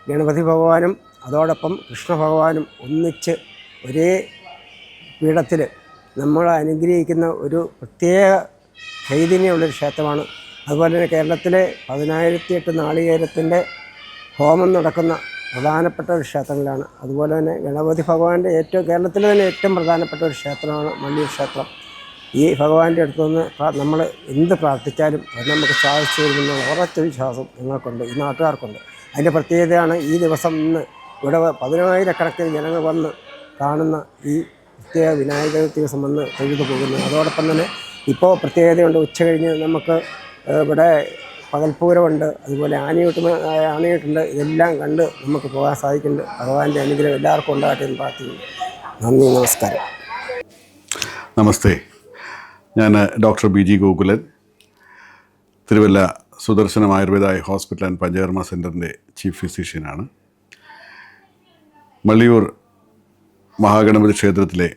[SPEAKER 11] ഗണപതി ഭഗവാനും അതോടൊപ്പം കൃഷ്ണ ഭഗവാനും ഒന്നിച്ച് ഒരേ പീഠത്തിൽ നമ്മളെ അനുഗ്രഹിക്കുന്ന ഒരു പ്രത്യേക ചൈതന്യമുള്ളൊരു ക്ഷേത്രമാണ്. അതുപോലെ തന്നെ കേരളത്തിലെ 10,008 നാളികേരത്തിൻ്റെ ഹോമം നടക്കുന്ന പ്രധാനപ്പെട്ട ഒരു ക്ഷേത്രങ്ങളാണ്. അതുപോലെ തന്നെ ഗണപതി ഭഗവാന്റെ കേരളത്തിലെ തന്നെ ഏറ്റവും പ്രധാനപ്പെട്ട ഒരു ക്ഷേത്രമാണ് മള്ളിയൂർ ക്ഷേത്രം. ഈ ഭഗവാന്റെ അടുത്തുനിന്ന് നമ്മൾ എന്ത് പ്രാർത്ഥിച്ചാലും അത് നമുക്ക് സാധിച്ചു വരുമെന്ന ഉറച്ച വിശ്വാസം ഞങ്ങൾക്കുണ്ട്, ഈ നാട്ടുകാർക്കുണ്ട്. അതിൻ്റെ പ്രത്യേകതയാണ് ഈ ദിവസം ഇന്ന് ഇവിടെ 10,000-കണക്കിന് ജനങ്ങൾ വന്ന് കാണുന്ന ഈ പ്രത്യേക വിനായക ദിവസം വന്ന് തൊഴുതു പോകുന്നത്. അതോടൊപ്പം തന്നെ ഇപ്പോൾ പ്രത്യേകതയുണ്ട്, ഉച്ച കഴിഞ്ഞ് നമുക്ക് ഇവിടെ പകൽപ്പൂരമുണ്ട്, അതുപോലെ ആനയൂട്ടുണ്ട്. ഇതെല്ലാം കണ്ട് നമുക്ക് പോകാൻ സാധിക്കുന്നുണ്ട്. ഭഗവാന്റെ അനുഗ്രഹം എല്ലാവർക്കും ഉണ്ടാകട്ടെ എന്ന് പ്രാർത്ഥിക്കുന്നു. നന്ദി, നമസ്കാരം.
[SPEAKER 20] നമസ്തേ, ഞാൻ doctor B G. Gokulan, Thiruvalla Sudarsanam Ayurveda hospital and Panchakarma സെൻറ്ററിൻ്റെ ചീഫ് ഫിസിഷ്യനാണ്. മള്ളിയൂർ മഹാഗണപതി ക്ഷേത്രത്തിലെ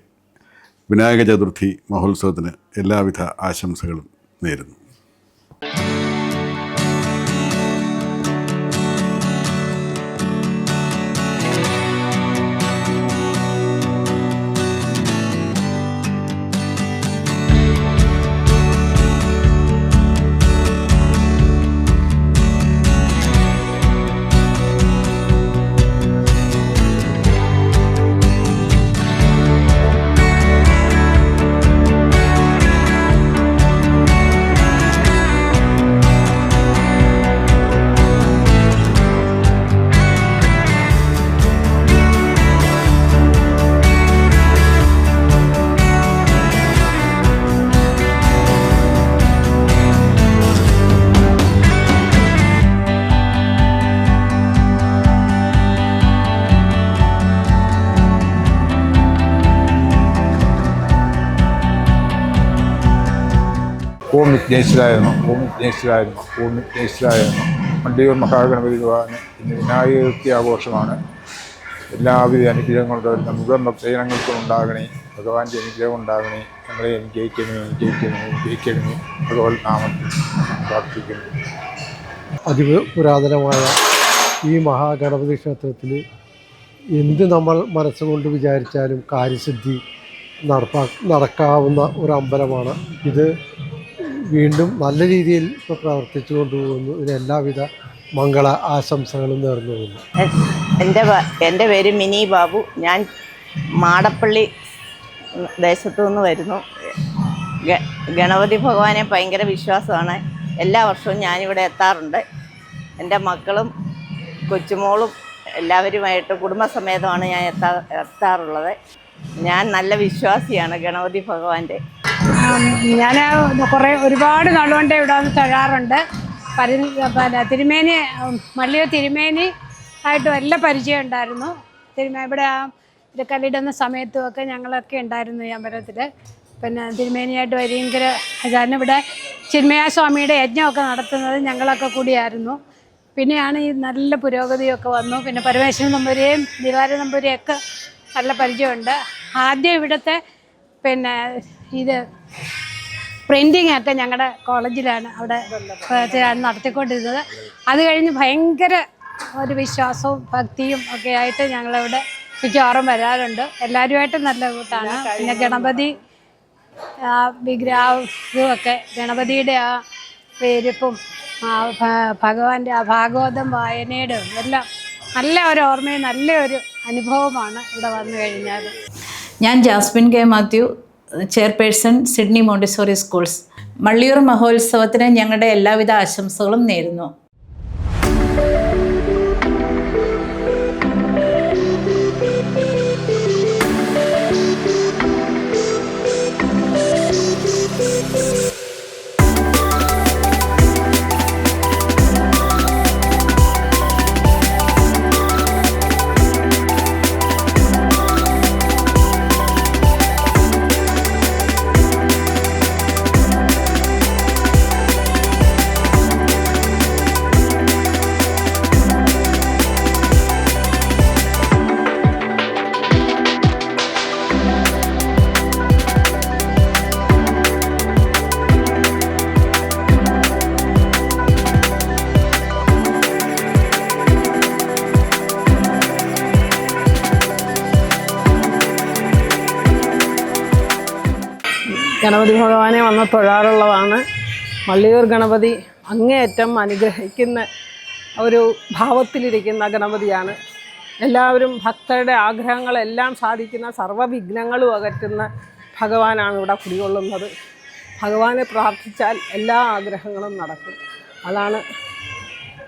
[SPEAKER 20] വിനായക ചതുർത്ഥി മഹോത്സവത്തിന് എല്ലാവിധ ആശംസകളും നേരുന്നു.
[SPEAKER 15] ഓം വിഘ്നേശ്വരായിരുന്നു. മള്ളിയൂർ മഹാഗണപതി ഭഗവാന് ഇന്ന് വിനായക ചതുർത്ഥി ആഘോഷമാണ്. എല്ലാവിധ അനുഗ്രഹങ്ങളും വരുന്ന മുഴുവൻ ഭക്തജനങ്ങൾക്കും ഉണ്ടാകണേ, ഭഗവാന്റെ അനുഗ്രഹം ഉണ്ടാകണേ. ഞങ്ങളെ അനുഗ്രഹിക്കണമേ ഭഗവത് നാമത്തിൽ പ്രാർത്ഥിക്കുന്നു.
[SPEAKER 12] പുരാതനമായ ഈ മഹാഗണപതി ക്ഷേത്രത്തിൽ എന്ത് നമ്മൾ മനസ്സുകൊണ്ട് വിചാരിച്ചാലും കാര്യസിദ്ധി നടക്കാവുന്ന ഒരു അമ്പലമാണ് ഇത്. വീണ്ടും നല്ല രീതിയിൽ ഇപ്പോൾ പ്രവർത്തിച്ചു കൊണ്ടുപോകുന്നു. ഇതിന് എല്ലാവിധ
[SPEAKER 4] മംഗള ആശംസകളും നേർന്നു പോകുന്നു.
[SPEAKER 21] എൻ്റെ പേര് മിനി ബാബു. ഞാൻ മാടപ്പള്ളി ദേശത്തു നിന്ന് വരുന്നു. ഗണപതി ഭഗവാനെ ഭയങ്കര വിശ്വാസമാണ്. എല്ലാ വർഷവും ഞാനിവിടെ എത്താറുണ്ട്. എൻ്റെ മക്കളും കൊച്ചുമോളും എല്ലാവരുമായിട്ട് കുടുംബസമേതമാണ് ഞാൻ എത്താറുള്ളത്. ഞാൻ നല്ല വിശ്വാസിയാണ് ഗണപതി ഭഗവാന്റെ.
[SPEAKER 22] ഞാൻ ഒരുപാട് നാളുകൊണ്ട് ഇവിടെ വന്ന് തൊഴാറുണ്ട്. തിരുമേനി മള്ളിയൂർ തിരുമേനി ആയിട്ട് നല്ല പരിചയം ഉണ്ടായിരുന്നു. ഇവിടെ ഇത് കല്ലിടുന്ന സമയത്തുമൊക്കെ ഞങ്ങളൊക്കെ ഉണ്ടായിരുന്നു ഈ അമ്പലത്തിൽ. പിന്നെ തിരുമേനിയായിട്ട് ഭയങ്കര ഇവിടെ ചിന്മയാസ്വാമിയുടെ യജ്ഞമൊക്കെ നടത്തുന്നത് ഞങ്ങളൊക്കെ കൂടിയായിരുന്നു. പിന്നെയാണ് ഈ നല്ല പുരോഗതിയൊക്കെ വന്നു. പിന്നെ പരമേശ്വരൻ നമ്പൂരിയെയും ദിവാര നമ്പൂരിയൊക്കെ നല്ല പരിചയമുണ്ട്. ആദ്യം ഇവിടുത്തെ പിന്നെ ഇത് പ്രിൻറ്റിങ് ഒക്കെ ഞങ്ങളുടെ കോളേജിലാണ് അവിടെ നടത്തിക്കൊണ്ടിരുന്നത്. അത് കഴിഞ്ഞ് ഭയങ്കര ഒരു വിശ്വാസവും ഭക്തിയും ഒക്കെ ആയിട്ട് ഞങ്ങളിവിടെ മിക്കവാറും വരാറുണ്ട്. എല്ലാവരുമായിട്ടും നല്ല കൂട്ടാണ്. പിന്നെ ഗണപതി വിഗ്രഹമൊക്കെ ഗണപതിയുടെ ആ പേരിപ്പും ഭഗവാന്റെ ആ ഭാഗവതം വായനയുടെ എല്ലാം നല്ല ഒരു ഓർമ്മയും നല്ലൊരു അനുഭവമാണ് ഇവിടെ വന്നു കഴിഞ്ഞാൽ.
[SPEAKER 23] ഞാൻ Jasmine K Mathew, chairperson Sydney Montessori schools. Malliyoor മഹോത്സവത്തിന് ഞങ്ങളുടെ എല്ലാവിധ ആശംസകളും നേരുന്നു.
[SPEAKER 11] ഗണപതി ഭഗവാനെ വന്ന് തൊഴാറുള്ളതാണ്. മള്ളിയൂർ ഗണപതി അങ്ങേയറ്റം അനുഗ്രഹിക്കുന്ന ഒരു ഭാവത്തിലിരിക്കുന്ന ഗണപതിയാണ്. എല്ലാവരും ഭക്തരുടെ ആഗ്രഹങ്ങളെല്ലാം സാധിക്കുന്ന, സർവ്വവിഘ്നങ്ങളും അകറ്റുന്ന ഭഗവാനാണ് ഇവിടെ കുടികൊള്ളുന്നത്. ഭഗവാനെ പ്രാർത്ഥിച്ചാൽ എല്ലാ ആഗ്രഹങ്ങളും നടക്കും. അതാണ്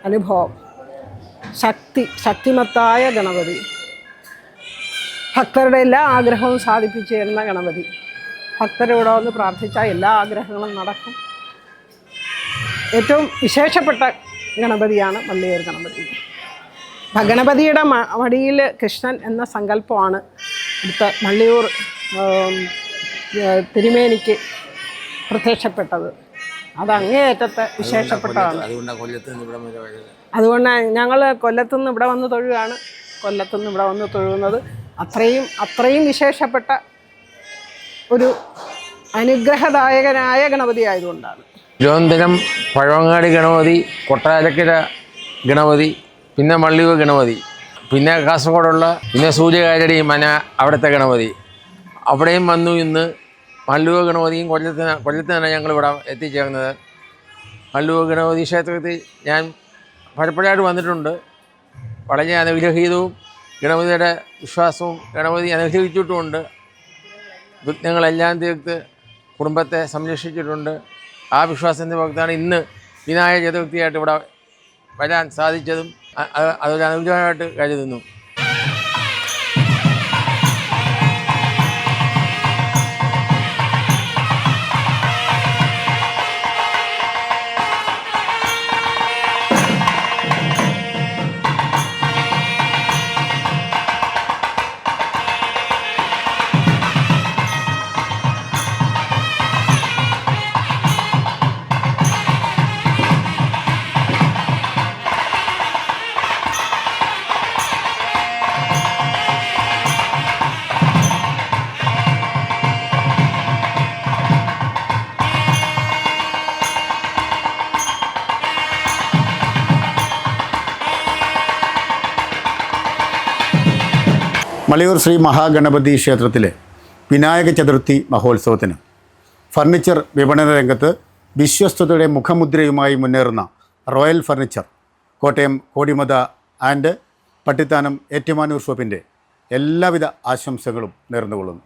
[SPEAKER 11] അനുഭവം. ശക്തിമത്തായ ഗണപതി, ഭക്തരുടെ എല്ലാ ആഗ്രഹവും സാധിപ്പിച്ചു തരുന്ന ഗണപതി. ഭക്തരിവിടെ വന്ന് പ്രാർത്ഥിച്ചാൽ എല്ലാ ആഗ്രഹങ്ങളും നടക്കും. ഏറ്റവും വിശേഷപ്പെട്ട ഗണപതിയാണ് മള്ളിയൂർ ഗണപതി. ഗണപതിയുടെ മടിയിൽ കൃഷ്ണൻ എന്ന സങ്കല്പമാണ് ഇവിടുത്തെ മള്ളിയൂർ തിരുമേനിക്ക് പ്രത്യക്ഷപ്പെട്ടത്. അത് അങ്ങേയറ്റത്തെ വിശേഷപ്പെട്ടതാണ്. അതുകൊണ്ട് ഞങ്ങൾ കൊല്ലത്തുനിന്ന് ഇവിടെ വന്ന് തൊഴുകയാണ്. കൊല്ലത്തുനിന്ന് ഇവിടെ വന്ന് തൊഴുന്നത് അത്രയും വിശേഷപ്പെട്ട ഒരു അനുഗ്രഹദായകനായ ഗണപതി ആയതുകൊണ്ടാണ്.
[SPEAKER 4] തിരുവനന്തപുരം പഴവങ്ങാടി ഗണപതി, കൊട്ടാരക്കര ഗണപതി, പിന്നെ മള്ളിയൂർ ഗണപതി, പിന്നെ കാസർഗോഡുള്ള പിന്നെ സൂര്യകാരടി മന അവിടുത്തെ ഗണപതി, അവിടെയും വന്നു. ഇന്ന് മള്ളിയൂർ ഗണപതിയും കൊല്ലത്തിനാണ് ഞങ്ങളിവിടെ എത്തിച്ചേർന്നത്. മള്ളിയൂർ ഗണപതി ക്ഷേത്രത്തിൽ ഞാൻ പലപ്പോഴായിട്ട് വന്നിട്ടുണ്ട്. വളരെ അനുഗ്രഹീതവും ഗണപതിയുടെ വിശ്വാസവും ഗണപതി അനുഗ്രഹിച്ചിട്ടുമുണ്ട്. വിഘ്നങ്ങളെല്ലാം തീർത്ത് കുടുംബത്തെ സംരക്ഷിച്ചിട്ടുണ്ട്. ആ വിശ്വാസത്തിൻ്റെ ഭക്തമാണ് ഇന്ന് വിനായക ചതുർത്ഥിയായിട്ട് ഇവിടെ വരാൻ സാധിച്ചതും അതൊരു അനുഗ്രഹമായിട്ട് കരുതുന്നു.
[SPEAKER 2] മള്ളിയൂർ ശ്രീ മഹാഗണപതി ക്ഷേത്രത്തിലെ വിനായക ചതുർത്ഥി മഹോത്സവത്തിന് ഫർണിച്ചർ വിപണന രംഗത്ത് വിശ്വസ്തയുടെ മുഖമുദ്രയുമായി മുന്നേറുന്ന royal furniture Kottayam Kodimatha and Pattithanam Ettumanoor ഷോപ്പിൻ്റെ എല്ലാവിധ ആശംസകളും നേർന്നുകൊള്ളുന്നു.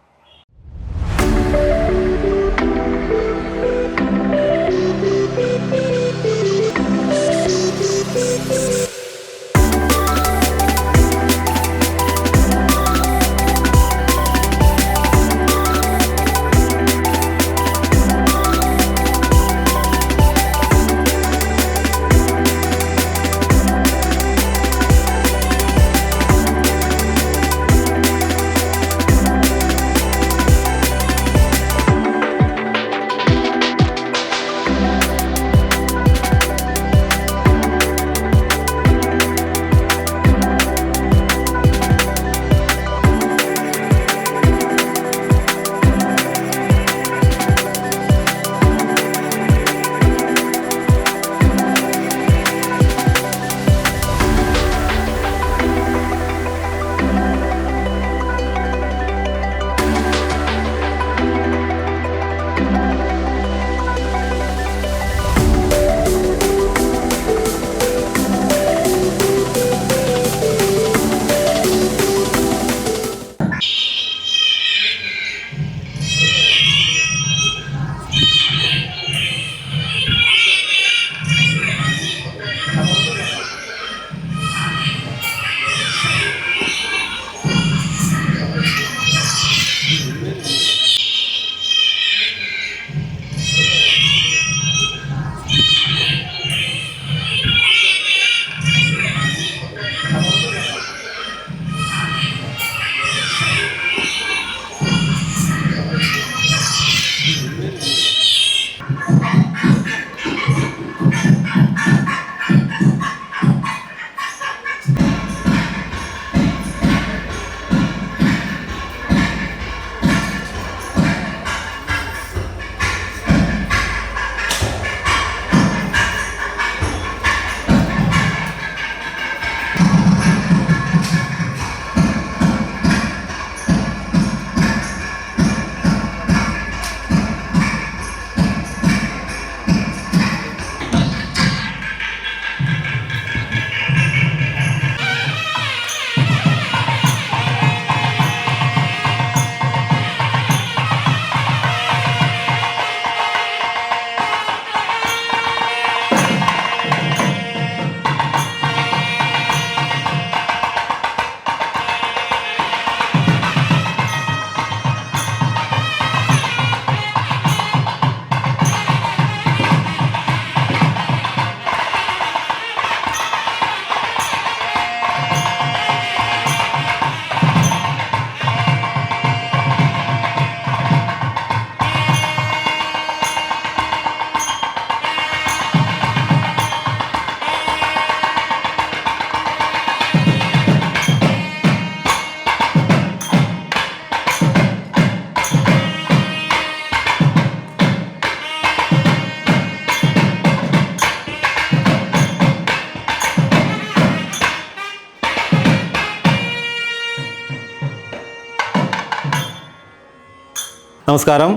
[SPEAKER 1] നമസ്കാരം.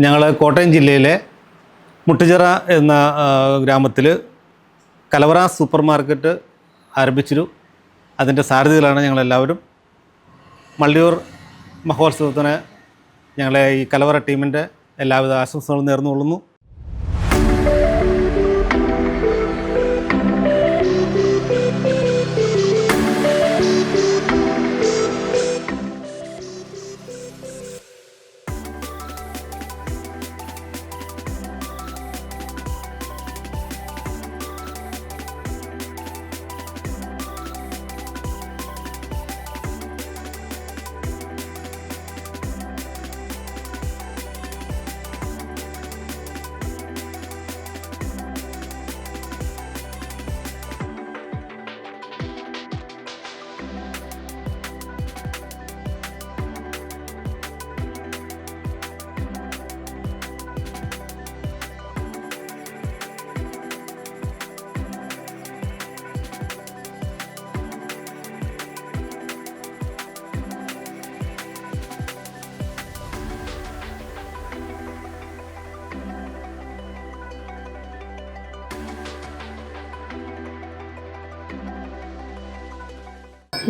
[SPEAKER 1] ഞങ്ങൾ കോട്ടയം ജില്ലയിലെ മുട്ടുചിറ എന്ന ഗ്രാമത്തിൽ കലവറ സൂപ്പർ മാർക്കറ്റ് ആരംഭിച്ചിരു അതിൻ്റെ സാരഥികളാണ് ഞങ്ങളെല്ലാവരും. മള്ളിയൂർ മഹോത്സവത്തിന് ഞങ്ങളെ ഈ കലവറ ടീമിൻ്റെ എല്ലാവിധ ആശംസകളും നേർന്നുകൊള്ളുന്നു.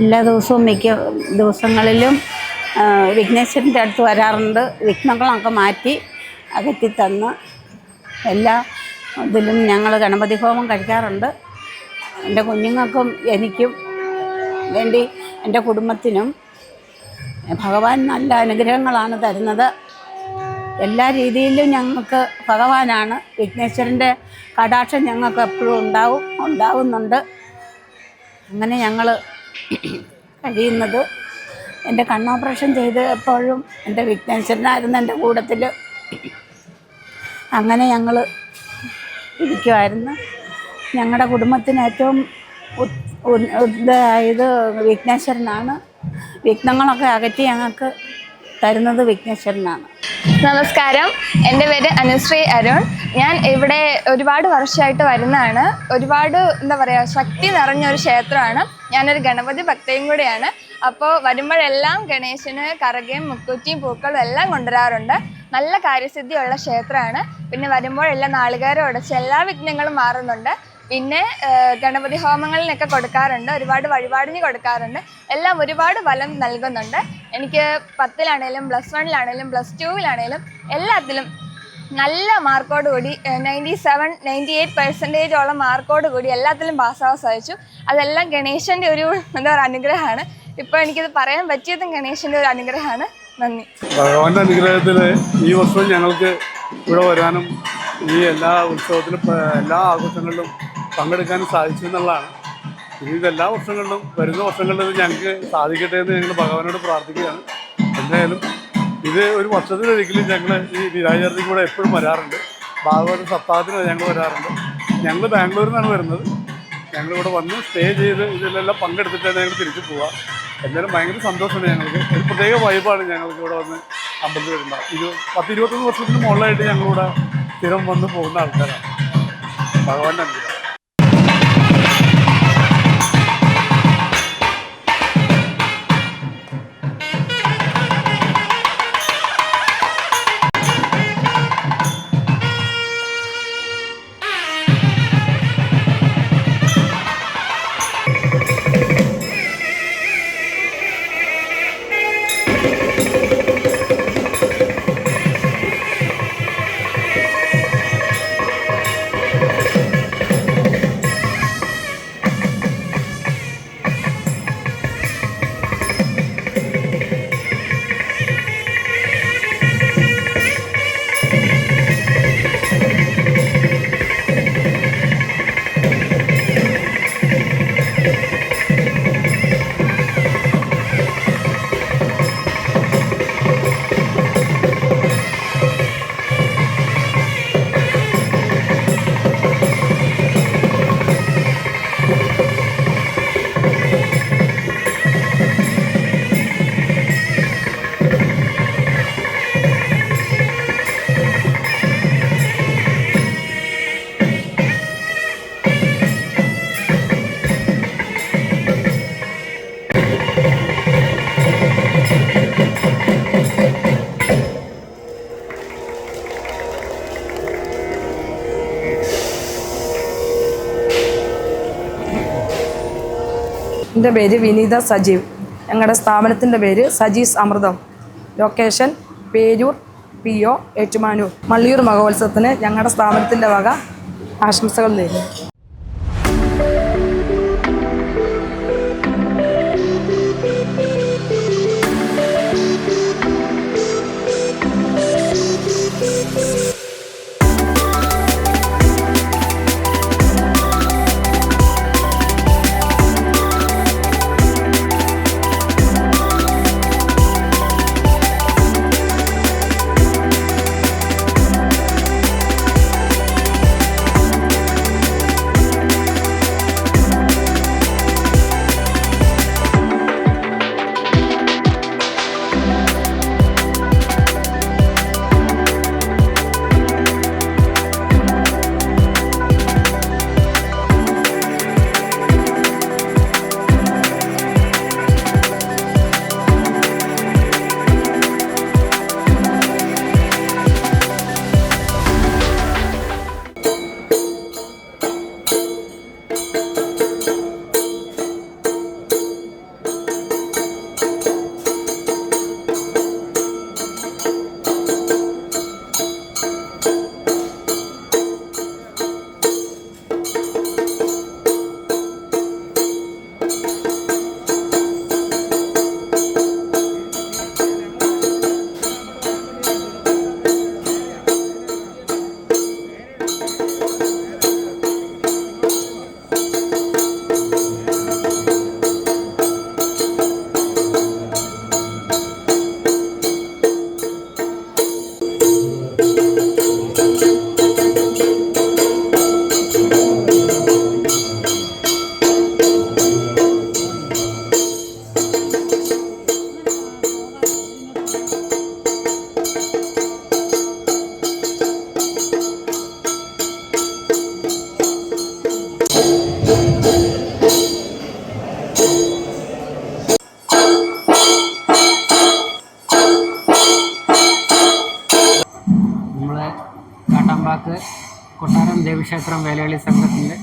[SPEAKER 21] എല്ലാ ദിവസവും മിക്ക ദിവസങ്ങളിലും വിഘ്നേശ്വരൻ്റെ അടുത്ത് വരാറുണ്ട്. വിഘ്നങ്ങളൊക്കെ മാറ്റി അകറ്റി തന്ന് എല്ലാ ഇതിലും ഞങ്ങൾ ഗണപതി ഹോമം കഴിക്കാറുണ്ട്. എൻ്റെ കുഞ്ഞുങ്ങൾക്കും എനിക്കും വേണ്ടി എൻ്റെ കുടുംബത്തിനും ഭഗവാൻ നല്ല അനുഗ്രഹങ്ങളാണ് തരുന്നത്. എല്ലാ രീതിയിലും ഞങ്ങൾക്ക് ഭഗവാനാണ്. വിഘ്നേശ്വരൻ്റെ കടാക്ഷം ഞങ്ങൾക്ക് എപ്പോഴും ഉണ്ടാവുന്നുണ്ട്. അങ്ങനെ ഞങ്ങൾ കഴിയുന്നത്. എൻ്റെ കണ്ണോപ്പറേഷൻ ചെയ്ത് എപ്പോഴും എൻ്റെ വിഘ്നേശ്വരനായിരുന്നു എൻ്റെ കൂട്ടത്തിൽ. അങ്ങനെ ഞങ്ങൾ ഇരിക്കുമായിരുന്നു. ഞങ്ങളുടെ കുടുംബത്തിന് ഏറ്റവും ഇതായത് വിഘ്നേശ്വരനാണ്. വിഘ്നങ്ങളൊക്കെ അകറ്റി ഞങ്ങൾക്ക് തരുന്നത് വിഘ്നേശ്വരനാണ്.
[SPEAKER 3] നമസ്കാരം, എൻ്റെ പേര് അനുശ്രീ അരുൺ. ഞാൻ ഇവിടെ ഒരുപാട് വർഷമായിട്ട് വരുന്നതാണ്. ഒരുപാട് എന്താ പറയുക, ശക്തി നിറഞ്ഞൊരു ക്ഷേത്രമാണ്. ഞാനൊരു ഗണപതി ഭക്തയും കൂടിയാണ്. അപ്പോൾ വരുമ്പോഴെല്ലാം ഗണേശന് കറകയും മുക്കുറ്റിയും പൂക്കളും എല്ലാം കൊണ്ടുവരാറുണ്ട്. നല്ല കാര്യസിദ്ധിയുള്ള ക്ഷേത്രമാണ്. പിന്നെ വരുമ്പോഴെല്ലാം നാളികേരം ഉടച്ച് എല്ലാ വിഘ്നങ്ങളും മാറുന്നുണ്ട്. പിന്നെ ഗണപതി ഹോമങ്ങളിനൊക്കെ കൊടുക്കാറുണ്ട്. ഒരുപാട് വഴിപാടിന് കൊടുക്കാറുണ്ട്. എല്ലാം ഒരുപാട് ഫലം നൽകുന്നുണ്ട്. എനിക്ക് 10ലാണേലും +1 +2 എല്ലാത്തിലും നല്ല മാർക്കോട് കൂടി 97-98% മാർക്കോട് കൂടി എല്ലാത്തിലും പാസ്സാവാൻ സാധിച്ചു. അതെല്ലാം ഗണേശൻ്റെ ഒരു എന്താ പറയുക അനുഗ്രഹമാണ്. ഇപ്പോൾ എനിക്കിത് പറയാൻ പറ്റിയതും ഗണേശൻ്റെ ഒരു അനുഗ്രഹമാണ്. നന്ദി.
[SPEAKER 12] ഭഗവാന്റെ അനുഗ്രഹത്തിൽ ഈ വർഷവും ഞങ്ങൾക്ക് ഇവിടെ വരാനും ഈ എല്ലാ ഉത്സവത്തിലും എല്ലാ ആഘോഷങ്ങളിലും പങ്കെടുക്കാനും സാധിച്ചു എന്നുള്ളതാണ്. ഇനി ഇതെല്ലാ വർഷങ്ങളിലും വരുന്ന വർഷങ്ങളിലും ഞങ്ങൾക്ക് സാധിക്കട്ടെ എന്ന് ഞങ്ങൾ ഭഗവാനോട് പ്രാർത്ഥിക്കുകയാണ്. എന്തായാലും ഇത് ഒരു വർഷത്തിലൊരിക്കലും ഞങ്ങൾ ഈ വിരാജാരത്തിക്ക് കൂടെ എപ്പോഴും വരാറുണ്ട്. ഭാഗവത സപ്താഹത്തിന് ഞങ്ങൾ വരാറുണ്ട്. ഞങ്ങൾ ബാംഗ്ലൂരിൽ നിന്നാണ് വരുന്നത്. ഞങ്ങളിവിടെ വന്ന് സ്റ്റേ ചെയ്ത് ഇതിലെല്ലാം പങ്കെടുത്തിട്ടാണ് ഞങ്ങൾ തിരിച്ചു പോവുക. എന്തായാലും ഭയങ്കര സന്തോഷമാണ് ഞങ്ങൾക്ക്. ഒരു പ്രത്യേക വൈബാണ് ഞങ്ങൾക്ക് ഇവിടെ വന്ന് അമ്പലത്തിൽ വരുമ്പോൾ. 10-21 വർഷത്തിന് മുകളിലായിട്ട് ഞങ്ങളിവിടെ സ്ഥിരം വന്ന് പോകുന്ന ആൾക്കാരാണ്. ഭഗവാന്റെ അനുഗ്രഹം.
[SPEAKER 17] എൻ്റെ പേര് വിനീത സജീവ്. ഞങ്ങളുടെ സ്ഥാപനത്തിൻ്റെ പേര് സജീസ് അമൃതം. Location Perur PO Ettumanoor. മള്ളിയൂർ മഹോത്സവത്തിന് ഞങ്ങളുടെ സ്ഥാപനത്തിൻ്റെ വക ആശംസകൾ നേരുന്നു.
[SPEAKER 5] കൊട്ടാരം ദേവീക്ഷേത്രം വേലകളി സംഘത്തിൻ്റെ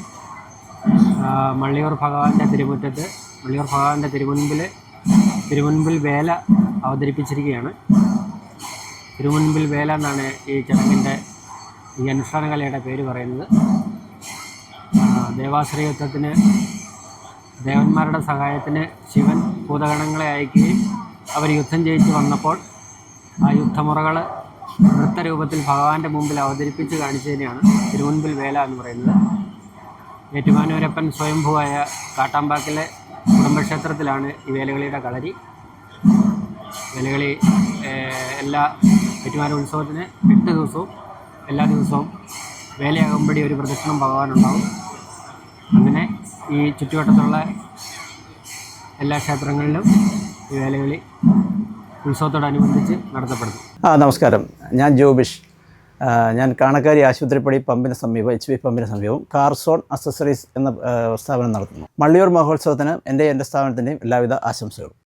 [SPEAKER 5] മള്ളിയൂർ ഭഗവാന്റെ തിരുമുറ്റത്ത് മള്ളിയൂർ ഭഗവാന്റെ തിരുമുൻപിൽ വേല അവതരിപ്പിച്ചിരിക്കുകയാണ്. തിരുമുൻപിൽ വേല എന്നാണ് ഈ ചടങ്ങിൻ്റെ ഈ അനുഷ്ഠാന കലയുടെ പേര് പറയുന്നത്. ദേവാസുര യുദ്ധത്തിന് ദേവന്മാരുടെ സഹായത്തിന് ശിവൻ ഭൂതഗണങ്ങളെ അയക്കുകയും അവർ യുദ്ധം ജയിച്ച് വന്നപ്പോൾ ആ യുദ്ധമുറകൾ നൃത്തരൂപത്തിൽ ഭഗവാന്റെ മുമ്പിൽ അവതരിപ്പിച്ച് കാണിച്ചതിനെയാണ് തിരുമുൻപിൽ വേല എന്ന് പറയുന്നത്. ഏറ്റുമാനൂരപ്പൻ സ്വയംഭൂവായ കാട്ടാമ്പാക്കിലെ കുടുംബക്ഷേത്രത്തിലാണ് ഈ വേലകളിയുടെ കളരി. വേലകളി എല്ലാ ഏറ്റുമാനൂർ ഉത്സവത്തിന് 8 ദിവസവും എല്ലാ ദിവസവും വേലയാകുമ്പടി ഒരു പ്രദക്ഷിണം ഭഗവാനുണ്ടാവും. അങ്ങനെ ഈ ചുറ്റുവട്ടത്തുള്ള എല്ലാ ക്ഷേത്രങ്ങളിലും ഈ വേലകളി ഉത്സവത്തോടനുബന്ധിച്ച് നടത്തപ്പെടുന്നു.
[SPEAKER 6] നമസ്കാരം, ഞാൻ ജോബിഷ്. ഞാൻ കാണക്കാരി ആശുപത്രിപ്പടി പമ്പിന് സമീപം HP പമ്പിന് സമീപം കാർസോൺ അക്സസറീസ് എന്ന സ്ഥാപനം നടത്തുന്നു. മള്ളിയൂർ മഹോത്സവത്തിന് എൻ്റെ സ്ഥാപനത്തിൻ്റെയും എല്ലാവിധ ആശംസകളും.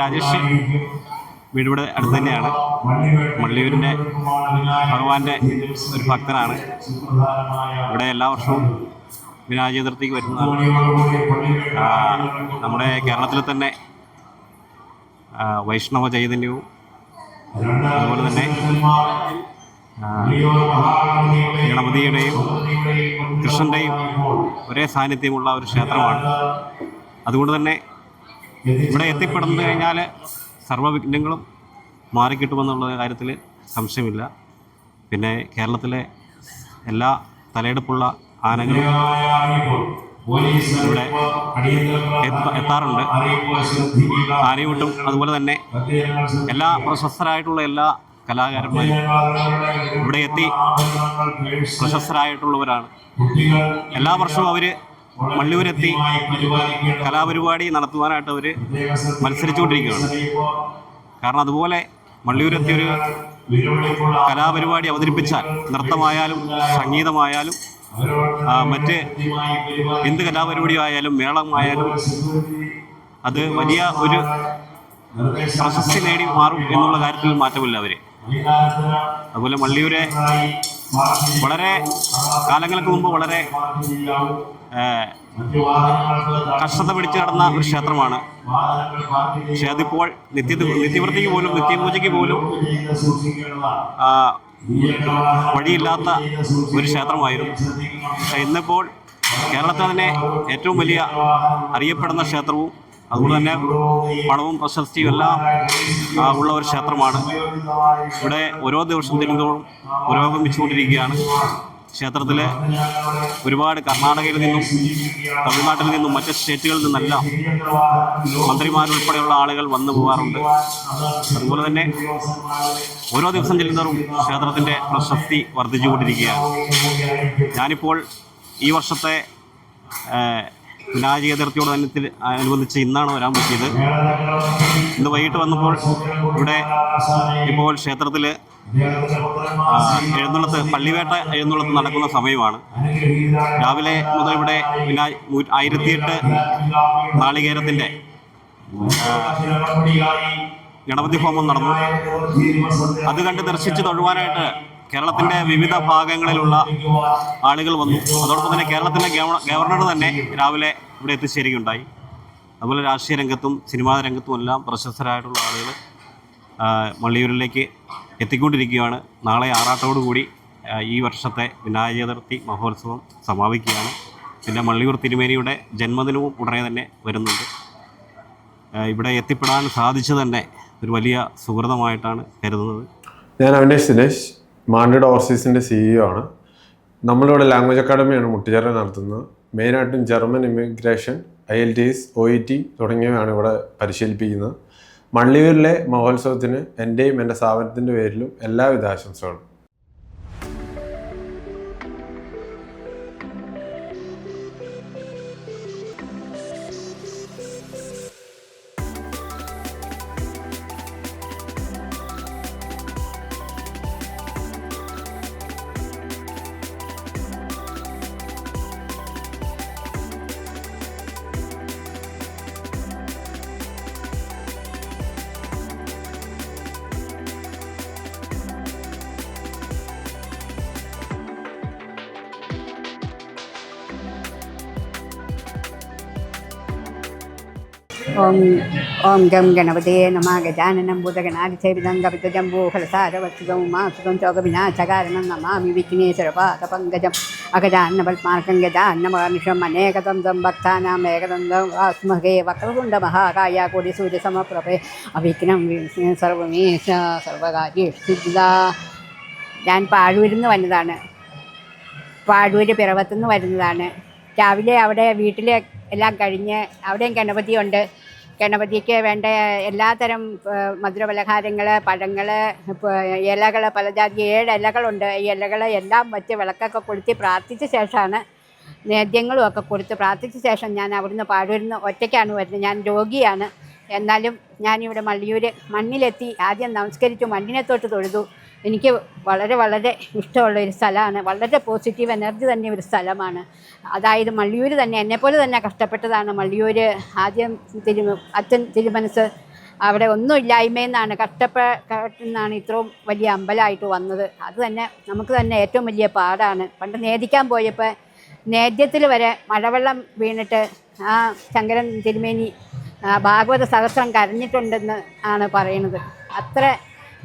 [SPEAKER 7] രാജേഷ്, വീടിവിടെ അടുത്ത് തന്നെയാണ്. മള്ളിയൂരിൻ്റെ ഭഗവാന്റെ ഒരു ഭക്തനാണ്. ഇവിടെ എല്ലാ വർഷവും വിനായക ചതുർത്ഥിക്ക് വരുന്നതാണ്. നമ്മുടെ കേരളത്തിൽ തന്നെ വൈഷ്ണവ ചൈതന്യവും അതുപോലെ തന്നെ ഗണപതിയുടെയും കൃഷ്ണൻ്റെയും ഒരേ സാന്നിധ്യമുള്ള ഒരു ക്ഷേത്രമാണ്. അതുകൊണ്ട് തന്നെ ഇവിടെ എത്തിപ്പെടുന്നു കഴിഞ്ഞാൽ സർവ്വവിഘ്നങ്ങളും മാറിക്കിട്ടുമെന്നുള്ള കാര്യത്തിൽ സംശയമില്ല. പിന്നെ കേരളത്തിലെ എല്ലാ തലയെടുപ്പുള്ള ആനകളും ഇവിടെ എത്താറുണ്ട്. ആനയൂട്ടും അതുപോലെ തന്നെ എല്ലാ പ്രശസ്തരായിട്ടുള്ള എല്ലാ കലാകാരന്മാരും ഇവിടെ എത്തി പ്രശസ്തരായിട്ടുള്ളവരാണ്. എല്ലാ വർഷവും അവർ മള്ളിയൂരെത്തി കലാപരിപാടി നടത്തുവാനായിട്ട് അവർ മത്സരിച്ചുകൊണ്ടിരിക്കുകയാണ്. കാരണം അതുപോലെ മള്ളിയൂരെത്തി ഒരു കലാപരിപാടി അവതരിപ്പിച്ചാൽ നൃത്തമായാലും സംഗീതമായാലും മറ്റ് എന്ത് കലാപരിപാടിയായാലും മേളമായാലും അത് വലിയ ഒരു പ്രശസ്തി നേടി മാറും എന്നുള്ള കാര്യത്തിൽ മാറ്റമില്ല അവർ. അതുപോലെ മള്ളിയൂരെ വളരെ കാലങ്ങൾക്ക് മുമ്പ് വളരെ കഷ്ടത പിടിച്ചു കിടന്ന ഒരു ക്ഷേത്രമാണ്. പക്ഷെ അതിപ്പോൾ നിത്യവൃത്തിക്ക് പോലും നിത്യപൂജയ്ക്ക് പോലും വഴിയില്ലാത്ത ഒരു ക്ഷേത്രമായിരുന്നു. പക്ഷെ ഇന്നിപ്പോൾ കേരളത്തിൽ തന്നെ ഏറ്റവും വലിയ അറിയപ്പെടുന്ന ക്ഷേത്രവും അതുകൊണ്ട് തന്നെ പണവും പ്രശസ്തിയും എല്ലാം ഉള്ള ഒരു ക്ഷേത്രമാണ്. ഇവിടെ ഓരോ ദിവസം ദിനത്തോളം പുരോഗമിച്ചുകൊണ്ടിരിക്കുകയാണ്. ക്ഷേത്രത്തിൽ ഒരുപാട് കർണാടകയിൽ നിന്നും തമിഴ്നാട്ടിൽ നിന്നും മറ്റ് സ്റ്റേറ്റുകളിൽ നിന്നെല്ലാം മന്ത്രിമാരുൾപ്പെടെയുള്ള ആളുകൾ വന്നു പോകാറുണ്ട്. അതുപോലെ തന്നെ ഓരോ ദിവസം ചെല്ലുന്നതും ക്ഷേത്രത്തിൻ്റെ പ്രശസ്തി വർദ്ധിച്ചുകൊണ്ടിരിക്കുകയാണ്. ഞാനിപ്പോൾ ഈ വർഷത്തെ വിനായക ചതുർത്ഥിയോട് അനുബന്ധിച്ച് ഇന്നാണ് വരാൻ പറ്റിയത്. ഇന്ന് വൈകിട്ട് വന്നപ്പോൾ ഇവിടെ ഇപ്പോൾ ക്ഷേത്രത്തിൽ എഴുന്നള്ളത്ത്, പള്ളിവേട്ട എഴുന്നള്ളത്ത് നടക്കുന്ന സമയമാണ്. രാവിലെ മുതൽ ഇവിടെ 1008 നാളികേരത്തിൻ്റെ ഗണപതി ഹോമം നടന്നു. അത് കണ്ട് ദർശിച്ച് തൊഴുവാനായിട്ട് കേരളത്തിൻ്റെ വിവിധ ഭാഗങ്ങളിലുള്ള ആളുകൾ വന്നു. അതോടൊപ്പം തന്നെ കേരളത്തിൻ്റെ ഗവർണർ തന്നെ രാവിലെ ഇവിടെ എത്തിച്ചേരുകയുണ്ടായി. അതുപോലെ രാഷ്ട്രീയ രംഗത്തും സിനിമാ രംഗത്തും എല്ലാം പ്രശസ്തരായിട്ടുള്ള ആളുകൾ മള്ളിയൂരിലേക്ക് എത്തിക്കൊണ്ടിരിക്കുകയാണ്. നാളെ ആറാട്ടോടുകൂടി ഈ വർഷത്തെ വിനായക ചതുർത്ഥി മഹോത്സവം സമാപിക്കുകയാണ്. പിന്നെ മള്ളിയൂർ തിരുമേനിയുടെ ജന്മദിനവും ഉടനെ തന്നെ വരുന്നുണ്ട്. ഇവിടെ എത്തിപ്പെടാൻ സാധിച്ചു തന്നെ ഒരു വലിയ സുഹൃതമായിട്ടാണ് കരുതുന്നത്.
[SPEAKER 8] ഞാൻ അവിനേഷ് ദിനേശ്, മാൻഡ്രിഡ് ഓവർസീസിൻ്റെ CEO ആണ്. നമ്മളിവിടെ ലാംഗ്വേജ് അക്കാഡമിയാണ് മുട്ടുചിറ നടത്തുന്നത്. മെയിനായിട്ടും ജർമ്മൻ ഇമിഗ്രേഷൻ, IELTS, OET തുടങ്ങിയവയാണ് ഇവിടെ പരിശീലിപ്പിക്കുന്നത്. മള്ളിയൂരിലെ മഹോത്സവത്തിന് എൻ്റെയും എൻ്റെ സ്ഥാപനത്തിൻ്റെ പേരിലും എല്ലാവിധ ആശംസകളും.
[SPEAKER 21] ഓം ഗം ഗണപതയെ നമഃ. ഗജാനനം ഭൂതഗണാധിസേവിതം കപിതജംബൂഫലസാരവത്സുതം മാസുതം ശോകവിനാശകാരണം നമാമി വിഘ്നേശ്വരപാദപങ്കജം അഗജാന്നപത്മാർക്കം ഗജാന്നമഹർനിഷം അനേകദന്തം ഭക്താനാം ഏകദന്തം വാസ്മഹേ വക്രതുണ്ട മഹാകായ കോടി സൂര്യസമപ്രഭേ അവിഘ്നം സർവമേശ സർവകാര്യേഷു. ഞാൻ പാഴൂരിൽ നിന്ന് വന്നതാണ്. പാഴൂര് പിറവത്തുനിന്ന് വരുന്നതാണ്. രാവിലെ അവിടെ വീട്ടിൽ എല്ലാം കഴിഞ്ഞ് അവിടെയും ഗണപതിയുണ്ട്. ഗണപതിക്ക് വേണ്ട എല്ലാത്തരം മധുരപലഹാരങ്ങൾ, പഴങ്ങൾ, ഇലകൾ, പലജാതി 7 ഇലകളുണ്ട്. ഈ ഇലകൾ എല്ലാം വെച്ച് വിളക്കൊക്കെ കൊളുത്തി പ്രാർത്ഥിച്ച ശേഷമാണ് നേദ്യങ്ങളും ഒക്കെ കൊടുത്ത് പ്രാർത്ഥിച്ച ശേഷം ഞാൻ അവിടുന്ന് പാഴൂരിൽ നിന്ന് ഒറ്റയ്ക്കാണ് വരുന്നത്. ഞാൻ രോഗിയാണ്. എന്നാലും ഞാനിവിടെ മള്ളിയൂർ മണ്ണിലെത്തി ആദ്യം നമസ്കരിച്ചു, മണ്ണിനെ തൊട്ട് തൊഴുതു. എനിക്ക് വളരെ വളരെ ഇഷ്ടമുള്ളൊരു സ്ഥലമാണ്. വളരെ പോസിറ്റീവ് എനർജി തന്നെ ഒരു സ്ഥലമാണ്. അതായത് മള്ളിയൂർ തന്നെ എന്നെപ്പോലെ തന്നെ കഷ്ടപ്പെട്ടതാണ്. മള്ളിയൂർ ആദ്യം അച്ഛൻ തിരുമനസ് അവിടെ ഒന്നും ഇല്ലായ്മയെന്നാണ്, കഷ്ടപ്പെട്ടുന്നാണ് ഇത്രയും വലിയ അമ്പലമായിട്ട് വന്നത്. അത് തന്നെ നമുക്ക് തന്നെ ഏറ്റവും വലിയ പാടാണ്. പണ്ട് നേദിക്കാൻ പോയപ്പോൾ നേദ്യത്തിൽ വരെ മഴവെള്ളം വീണിട്ട് ആ ശങ്കരൻ തിരുമേനി ഭാഗവത സഹസ്രം കരഞ്ഞിട്ടുണ്ടെന്ന് ആണ് പറയുന്നത്. അത്ര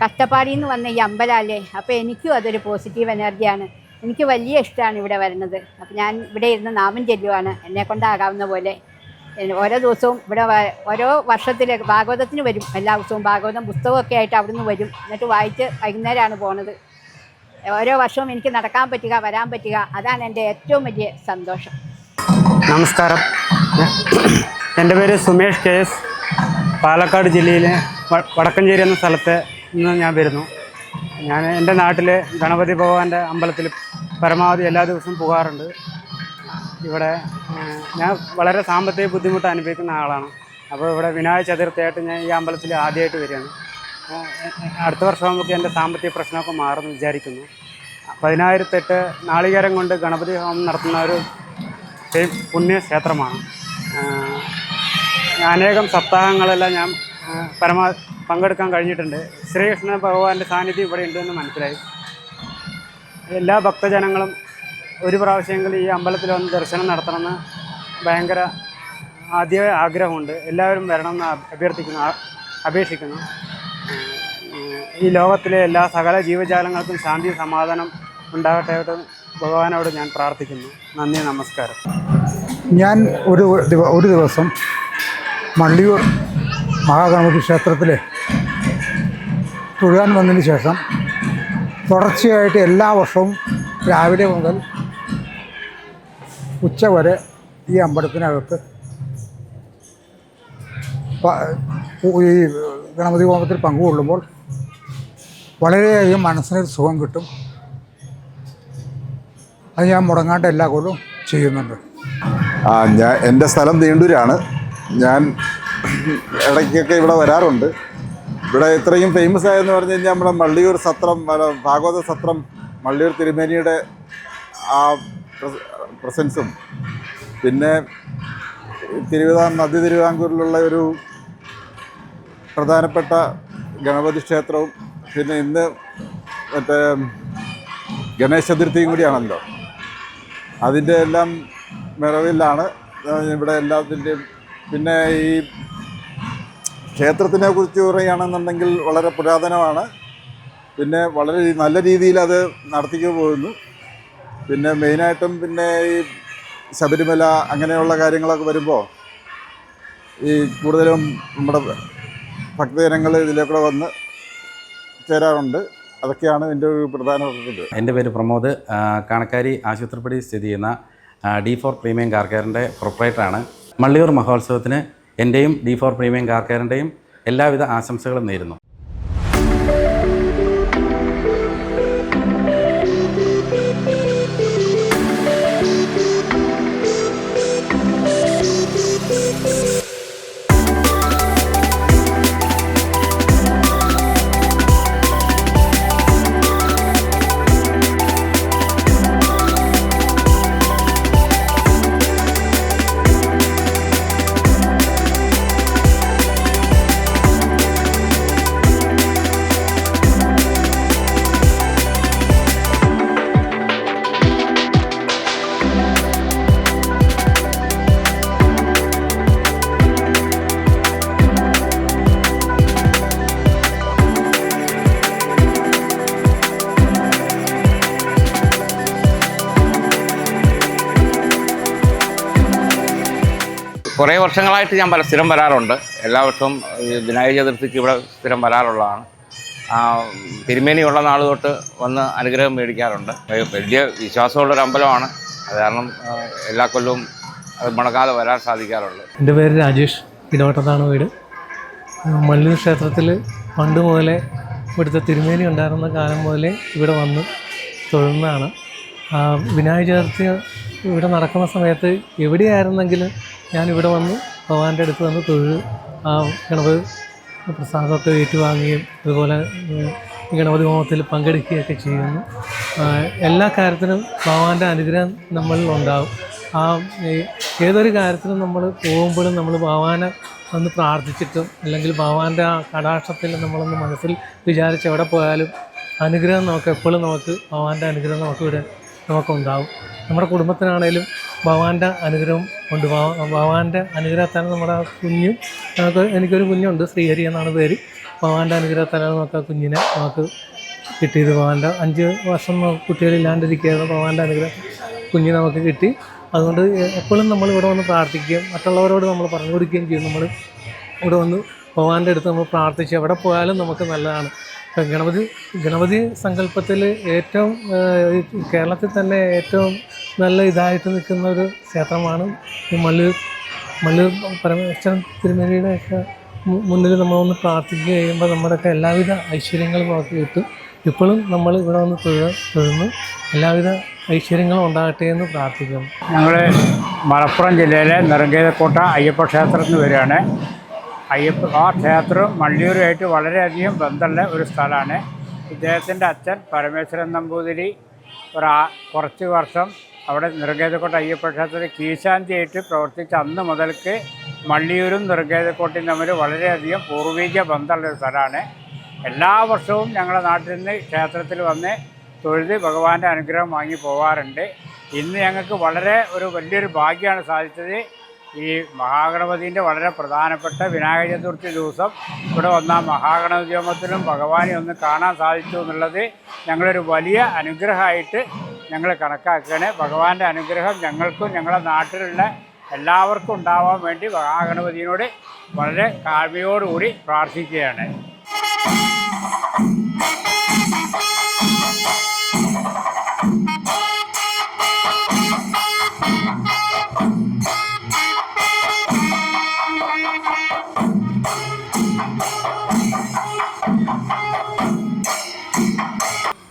[SPEAKER 21] കഷ്ടപ്പാടിൽ നിന്ന് വന്ന ഈ അമ്പലമല്ലേ. അപ്പോൾ എനിക്കും അതൊരു പോസിറ്റീവ് എനർജിയാണ്. എനിക്ക് വലിയ ഇഷ്ടമാണ് ഇവിടെ വരുന്നത്. അപ്പോൾ ഞാൻ ഇവിടെ ഇരുന്ന് നാമം ചൊല്ലുവാണ് എന്നെക്കൊണ്ടാകാവുന്ന പോലെ. ഓരോ ദിവസവും ഇവിടെ ഓരോ വർഷത്തിൽ ഭാഗവതത്തിന് വരും. എല്ലാ ദിവസവും ഭാഗവതം പുസ്തകമൊക്കെ ആയിട്ട് അവിടുന്ന് വരും. എന്നിട്ട് വായിച്ച് വൈകുന്നേരമാണ് പോണത്. ഓരോ വർഷവും എനിക്ക് നടക്കാൻ പറ്റുക, വരാൻ പറ്റുക, അതാണ് എൻ്റെ ഏറ്റവും വലിയ സന്തോഷം.
[SPEAKER 9] നമസ്കാരം. എൻ്റെ പേര് സുമേഷ് KS. പാലക്കാട് ജില്ലയിലെ വടക്കഞ്ചേരി എന്ന സ്ഥലത്ത് നിന്ന് ഞാൻ വരുന്നു. ഞാൻ എൻ്റെ നാട്ടിൽ ഗണപതി ഭഗവാന്റെ അമ്പലത്തിൽ പരമാവധി എല്ലാ ദിവസവും പോകാറുണ്ട്. ഇവിടെ ഞാൻ വളരെ സാമ്പത്തിക ബുദ്ധിമുട്ട് അനുഭവിക്കുന്ന ആളാണ്. അപ്പോൾ ഇവിടെ വിനായക ചതുർത്ഥിയായിട്ട് ഞാൻ ഈ അമ്പലത്തിൽ ആദ്യമായിട്ട് വരികയാണ്. അടുത്ത വർഷമാകുമ്പോൾ എൻ്റെ സാമ്പത്തിക പ്രശ്നമൊക്കെ മാറുമെന്ന് വിചാരിക്കുന്നു. 1008 നാളികേരം കൊണ്ട് ഗണപതി ഹോമം നടത്തുന്ന ഒരു പുണ്യക്ഷേത്രമാണ്. അനേകം സപ്താഹങ്ങളെല്ലാം ഞാൻ പങ്കെടുക്കാൻ കഴിഞ്ഞിട്ടുണ്ട്. ശ്രീകൃഷ്ണ ഭഗവാന്റെ സാന്നിധ്യം ഇവിടെ ഉണ്ടെന്ന് മനസ്സിലായി. എല്ലാ ഭക്തജനങ്ങളും ഒരു പ്രാവശ്യമെങ്കിലും ഈ അമ്പലത്തിൽ വന്ന് ദർശനം നടത്തണമെന്ന് ഭയങ്കര ആഗ്രഹമുണ്ട്. എല്ലാവരും വരണമെന്ന് അപേക്ഷിക്കുന്നു. ഈ ലോകത്തിലെ എല്ലാ സകല ജീവജാലങ്ങൾക്കും ശാന്തി സമാധാനം ഉണ്ടാകട്ടെ ഭഗവാനോട് ഞാൻ പ്രാർത്ഥിക്കുന്നു. നന്ദി, നമസ്കാരം.
[SPEAKER 10] ഞാൻ ഒരു ദിവസം മള്ളിയൂർ മഹാഗണപതി ക്ഷേത്രത്തിൽ തൊഴുകാൻ വന്നതിന് ശേഷം തുടർച്ചയായിട്ട് എല്ലാ വർഷവും രാവിലെ മുതൽ ഉച്ച വരെ ഈ അമ്പലത്തിനകത്ത് ഈ ഗണപതി ഹോമത്തിൽ പങ്കുകൊള്ളുമ്പോൾ വളരെയധികം മനസ്സിനൊരു സുഖം കിട്ടും. അത് ഞാൻ മുടങ്ങാണ്ട് എല്ലാ കൊല്ലവും ചെയ്യുന്നുണ്ട്.
[SPEAKER 13] എൻ്റെ സ്ഥലം നീണ്ടൂരാണ്. ഞാൻ ഇടയ്ക്കൊക്കെ ഇവിടെ വരാറുണ്ട്. ഇവിടെ ഇത്രയും ഫേമസ് ആയെന്ന് പറഞ്ഞു കഴിഞ്ഞാൽ നമ്മുടെ മള്ളിയൂർ സത്രം, ഭാഗവത സത്രം, മള്ളിയൂർ തിരുമേനിയുടെ ആ പ്രസൻസും, പിന്നെ മധ്യ തിരുവിതാംകൂറിലുള്ള ഒരു പ്രധാനപ്പെട്ട ഗണപതി ക്ഷേത്രവും, പിന്നെ ഇന്ന് മറ്റേ ഗണേശ ചതുർത്ഥിയും കൂടിയാണല്ലോ. അതിൻ്റെ എല്ലാം നിറവിലാണ് ഇവിടെ എല്ലാത്തിൻ്റെയും. പിന്നെ ഈ ക്ഷേത്രത്തിനെ കുറിച്ച് പറയുകയാണെന്നുണ്ടെങ്കിൽ വളരെ പുരാതനമാണ്. പിന്നെ വളരെ നല്ല രീതിയിൽ അത് നടത്തിക്കു പോകുന്നു. പിന്നെ മെയിനായിട്ടും പിന്നെ ഈ ശബരിമല അങ്ങനെയുള്ള കാര്യങ്ങളൊക്കെ വരുമ്പോൾ ഈ കൂടുതലും നമ്മുടെ ഭക്തജനങ്ങൾ ഇതിലേക്കൂടെ വന്ന് ചേരാറുണ്ട്. അതൊക്കെയാണ് എൻ്റെ ഒരു പ്രധാനപ്പെട്ട ഇത്.
[SPEAKER 14] എൻ്റെ പേര് പ്രമോദ്. കാണക്കാരി ആശുപത്രിപ്പടി സ്ഥിതി ചെയ്യുന്ന D4 പ്രീമിയം കാർ കെയറിൻ്റെ പ്രൊപ്പറേറ്ററാണ്. മള്ളിയൂർ മഹോത്സവത്തിന് എൻ്റെയും D4 പ്രീമിയം കാർ കെയറിൻ്റെയും എല്ലാവിധ ആശംസകളും നേരുന്നു.
[SPEAKER 16] കുറേ വർഷങ്ങളായിട്ട് ഞാൻ സ്ഥിരം വരാറുണ്ട്. എല്ലാ വർഷവും വിനായക ചതുർത്ഥിക്ക് ഇവിടെ സ്ഥിരം വരാറുള്ളതാണ്. തിരുമേനിയുള്ള നാൾ തൊട്ട് വന്ന് അനുഗ്രഹം മേടിക്കാറുണ്ട്. വലിയ വിശ്വാസമുള്ളൊരു അമ്പലമാണ്. അത് കാരണം എല്ലാ കൊല്ലവും അത് മുടങ്ങാതെ വരാൻ സാധിക്കാറുള്ളൂ.
[SPEAKER 24] എൻ്റെ പേര് രാജേഷ്, ഇടവട്ടത്താണ് വീട്. മള്ളിയൂർ ക്ഷേത്രത്തിൽ പണ്ട് മുതലേ ഇവിടുത്തെ തിരുമേനി ഉണ്ടായിരുന്ന കാലം മുതലേ ഇവിടെ വന്ന് തൊഴുന്നതാണ്. വിനായക ചതുർത്ഥി ഇവിടെ നടക്കുന്ന സമയത്ത് എവിടെയായിരുന്നെങ്കിലും ഞാനിവിടെ വന്ന് ഭഗവാന്റെ അടുത്ത് വന്ന് തൊഴുത് ഗണപതി പ്രസാദമൊക്കെ ഏറ്റുവാങ്ങുകയും അതുപോലെ ഗണപതി ഹോമത്തിൽ പങ്കെടുക്കുകയൊക്കെ ചെയ്യുന്നു. എല്ലാ കാര്യത്തിനും ഭഗവാന്റെ അനുഗ്രഹം നമ്മളിൽ ഉണ്ടാകും. ഏതൊരു കാര്യത്തിനും നമ്മൾ പോകുമ്പോഴും നമ്മൾ ഭഗവാനെ ഒന്ന് പ്രാർത്ഥിച്ചിട്ടും അല്ലെങ്കിൽ ഭഗവാന്റെ ആ കടാക്ഷത്തിൽ നമ്മളൊന്ന് മനസ്സിൽ വിചാരിച്ച് എവിടെ പോയാലും അനുഗ്രഹം നമുക്ക് എപ്പോഴും ഭഗവാന്റെ അനുഗ്രഹം നമുക്കിവിടെ നമുക്കുണ്ടാകും. നമ്മുടെ കുടുംബത്തിനാണേലും ഭഗവാന്റെ അനുഗ്രഹം ഉണ്ട്. ഭഗവാന്റെ അനുഗ്രഹത്താണ് നമ്മുടെ കുഞ്ഞും എനിക്കൊരു കുഞ്ഞുണ്ട്, ശ്രീഹരി എന്നാണ് പേര്. ഭഗവാന്റെ അനുഗ്രഹത്താലാണ് നമുക്ക് ആ കുഞ്ഞിനെ കിട്ടിയത്. ഭഗവാന്റെ 5 വർഷം കുട്ടികളില്ലാണ്ടിരിക്കുകയായിരുന്നു. ഭഗവാന്റെ അനുഗ്രഹം കുഞ്ഞ് നമുക്ക് കിട്ടി. അതുകൊണ്ട് എപ്പോഴും നമ്മൾ ഇവിടെ വന്ന് പ്രാർത്ഥിക്കുകയും മറ്റുള്ളവരോട് നമ്മൾ പറഞ്ഞു കൊടുക്കുകയും ചെയ്യും. നമ്മൾ ഇവിടെ വന്ന് ഭഗവാന്റെ അടുത്ത് നമ്മൾ പ്രാർത്ഥിച്ച് എവിടെ പോയാലും നമുക്ക് നല്ലതാണ്. ഗണപതി സങ്കല്പത്തിൽ ഏറ്റവും കേരളത്തിൽ തന്നെ ഏറ്റവും നല്ല ഇതായിട്ട് നിൽക്കുന്ന ഒരു ക്ഷേത്രമാണ് ഈ മള്ളിയൂർ പരമേശ്വരൻ തിരുമേനിയുടെയൊക്കെ മുന്നിൽ നമ്മളൊന്ന് പ്രാർത്ഥിക്കുക ചെയ്യുമ്പോൾ നമ്മുടെയൊക്കെ എല്ലാവിധ ഐശ്വര്യങ്ങളും നമുക്ക് കിട്ടും. ഇപ്പോഴും നമ്മൾ ഇവിടെ വന്ന് തൊഴുന്നു എല്ലാവിധ ഐശ്വര്യങ്ങളും ഉണ്ടാകട്ടെ എന്ന് പ്രാർത്ഥിക്കുന്നു.
[SPEAKER 9] ഞങ്ങൾ മലപ്പുറം ജില്ലയിലെ നെറുങ്കേതക്കോട്ട അയ്യപ്പ ക്ഷേത്രത്തിൽ നിന്ന് വരികയാണ്. ആ ക്ഷേത്രം മള്ളിയൂരുമായിട്ട് വളരെയധികം ബന്ധമുള്ള ഒരു സ്ഥലമാണ്. ഇദ്ദേഹത്തിൻ്റെ അച്ഛൻ പരമേശ്വരൻ നമ്പൂതിരി കുറച്ച് വർഷം അവിടെ നെറുങ്കേതക്കോട്ട അയ്യപ്പ ക്ഷേത്രത്തിൽ കീശാന്തിയായിട്ട് പ്രവർത്തിച്ച അന്ന് മുതൽക്ക് മള്ളിയൂരും നെറുങ്കേതക്കോട്ടയും തമ്മിൽ വളരെയധികം പൂർവിക ബന്ധമുള്ള ഒരു സ്ഥലമാണ്. എല്ലാ വർഷവും ഞങ്ങളുടെ നാട്ടിൽ നിന്ന് ക്ഷേത്രത്തിൽ വന്ന് തൊഴുത് ഭഗവാന്റെ അനുഗ്രഹം വാങ്ങി പോകാറുണ്ട്. ഇന്ന് ഞങ്ങൾക്ക് വളരെ വലിയൊരു ഭാഗ്യമാണ് സാധിച്ചത്. ഈ മഹാഗണപതിൻ്റെ വളരെ പ്രധാനപ്പെട്ട വിനായക ചതുർത്ഥി ദിവസം ഇവിടെ വന്ന മഹാഗണപതി ഹോമത്തിലും ഭഗവാനെ ഒന്ന് കാണാൻ സാധിച്ചു എന്നുള്ളത് ഞങ്ങളൊരു വലിയ അനുഗ്രഹമായിട്ട് ഞങ്ങൾ കണക്കാക്കുകയാണ്. ഭഗവാന്റെ അനുഗ്രഹം ഞങ്ങൾക്കും ഞങ്ങളുടെ നാട്ടിലുള്ള എല്ലാവർക്കും ഉണ്ടാവാൻ വേണ്ടി മഹാഗണപതിയോട് വളരെ താഴ്മയോടുകൂടി പ്രാർത്ഥിക്കുകയാണ്.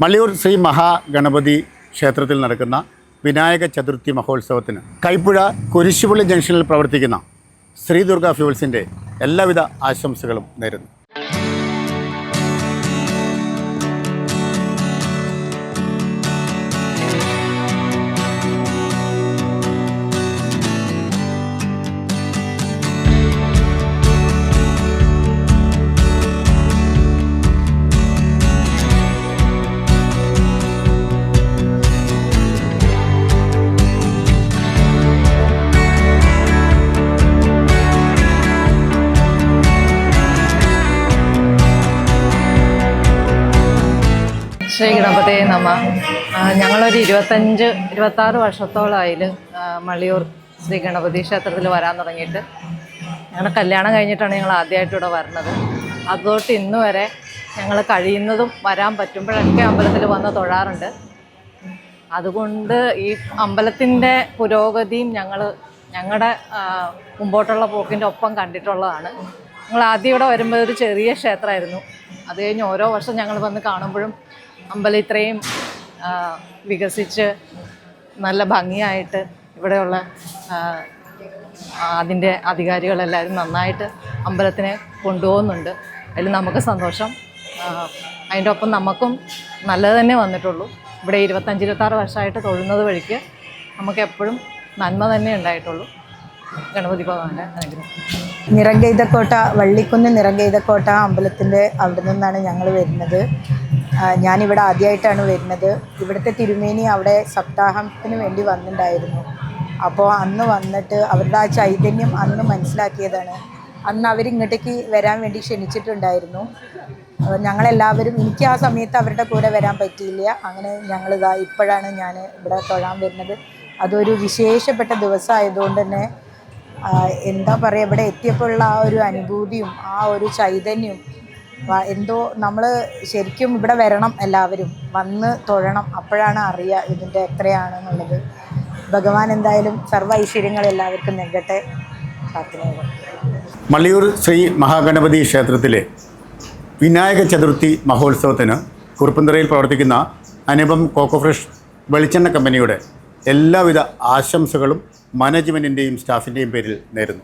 [SPEAKER 2] മള്ളിയൂർ ശ്രീ മഹാഗണപതി ക്ഷേത്രത്തിൽ നടക്കുന്ന വിനായക ചതുർത്ഥി മഹോത്സവത്തിന് കൈപ്പുഴ കുരിശുപള്ളി ജംഗ്ഷനിൽ പ്രവർത്തിക്കുന്ന ശ്രീ ദുർഗ ഫ്യൂൾസിൻ്റെ എല്ലാവിധ ആശംസകളും നേരുന്നു.
[SPEAKER 15] ശ്രീ ഗണപതയെ നമ. ഞങ്ങളൊരു 25-26 വർഷത്തോളമായിൽ മള്ളിയൂർ ശ്രീ ഗണപതി ക്ഷേത്രത്തിൽ വരാൻ തുടങ്ങിയിട്ട്. ഞങ്ങളുടെ കല്യാണം കഴിഞ്ഞിട്ടാണ് ഞങ്ങൾ ആദ്യമായിട്ട് ഇവിടെ വരുന്നത്. അതുതൊട്ട് ഇന്ന് വരെ ഞങ്ങൾ കഴിയുന്നതും വരാൻ പറ്റുമ്പോഴൊക്കെ അമ്പലത്തിൽ വന്ന് തൊഴാറുണ്ട്. അതുകൊണ്ട് ഈ അമ്പലത്തിൻ്റെ പുരോഗതിയും ഞങ്ങളുടെ മുമ്പോട്ടുള്ള പോക്കിൻ്റെ ഒപ്പം കണ്ടിട്ടുള്ളതാണ്. ഞങ്ങൾ ആദ്യം ഇവിടെ വരുമ്പോൾ ഒരു ചെറിയ ക്ഷേത്രമായിരുന്നു. അത് കഴിഞ്ഞ് ഓരോ വർഷം ഞങ്ങൾ വന്ന് കാണുമ്പോഴും അമ്പലം ഇത്രയും വികസിച്ച് നല്ല ഭംഗിയായിട്ട് ഇവിടെയുള്ള അതിൻ്റെ അധികാരികളെല്ലാവരും നന്നായിട്ട് അമ്പലത്തിനെ കൊണ്ടുപോകുന്നുണ്ട്. അതിൽ നമുക്ക് സന്തോഷം. അതിൻ്റെ ഒപ്പം നമുക്കും നല്ലത് തന്നെ വന്നിട്ടുള്ളൂ. ഇവിടെ 25-26 വർഷമായിട്ട് തൊഴുന്നത് വഴിക്ക് നമുക്ക് എപ്പോഴും നന്മ തന്നെ ഉണ്ടായിട്ടുള്ളൂ. ഗണപതി ഭഗവാന്റെ അനുഗ്രഹം.
[SPEAKER 18] നിറങ്കൈതക്കോട്ട, വള്ളിക്കുന്ന് നിറങ്കൈതക്കോട്ട അമ്പലത്തിൻ്റെ അവിടെ നിന്നാണ് ഞങ്ങൾ വരുന്നത്. ഞാനിവിടെ ആദ്യമായിട്ടാണ് വരുന്നത്. ഇവിടുത്തെ തിരുമേനി അവിടെ സപ്താഹത്തിന് വേണ്ടി വന്നിട്ടുണ്ടായിരുന്നു. അപ്പോൾ അന്ന് വന്നിട്ട് അവരുടെ ആ ചൈതന്യം അന്ന് മനസ്സിലാക്കിയതാണ്. അന്ന് അവരിങ്ങോട്ടേക്ക് വരാൻ വേണ്ടി ക്ഷണിച്ചിട്ടുണ്ടായിരുന്നു. ഞങ്ങളെല്ലാവരും, എനിക്ക് ആ സമയത്ത് അവരുടെ കൂടെ വരാൻ പറ്റിയില്ല. അങ്ങനെ ഇപ്പോഴാണ് ഞാൻ ഇവിടെ തൊഴാൻ വരുന്നത്. അതൊരു വിശേഷപ്പെട്ട ദിവസമായതുകൊണ്ട് തന്നെ എന്താ പറയുക, ഇവിടെ എത്തിയപ്പോൾ ഉള്ള ആ ഒരു അനുഭൂതിയും ആ ഒരു ചൈതന്യവും എന്തോ നമ്മൾ ശരിക്കും ഇവിടെ വരണം, എല്ലാവരും വന്ന് തൊഴണം. അപ്പോഴാണ് അറിയുക ഇതിൻ്റെ എത്രയാണെന്നുള്ളത്. ഭഗവാൻ എന്തായാലും സർവ്വ ഐശ്വര്യങ്ങൾ എല്ലാവർക്കും നൽകട്ടെ. പ്രാർത്ഥനകൾ.
[SPEAKER 2] മള്ളിയൂർ ശ്രീ മഹാഗണപതി ക്ഷേത്രത്തിലെ വിനായക ചതുർത്ഥി മഹോത്സവത്തിന് കുറുപ്പന്തറയിൽ പ്രവർത്തിക്കുന്ന അനുപം കോക്കോ ഫ്രഷ് വെളിച്ചെണ്ണ കമ്പനിയുടെ എല്ലാവിധ ആശംസകളും മാനേജ്മെൻറ്റിൻ്റെയും സ്റ്റാഫിൻ്റെയും പേരിൽ നേരുന്നു.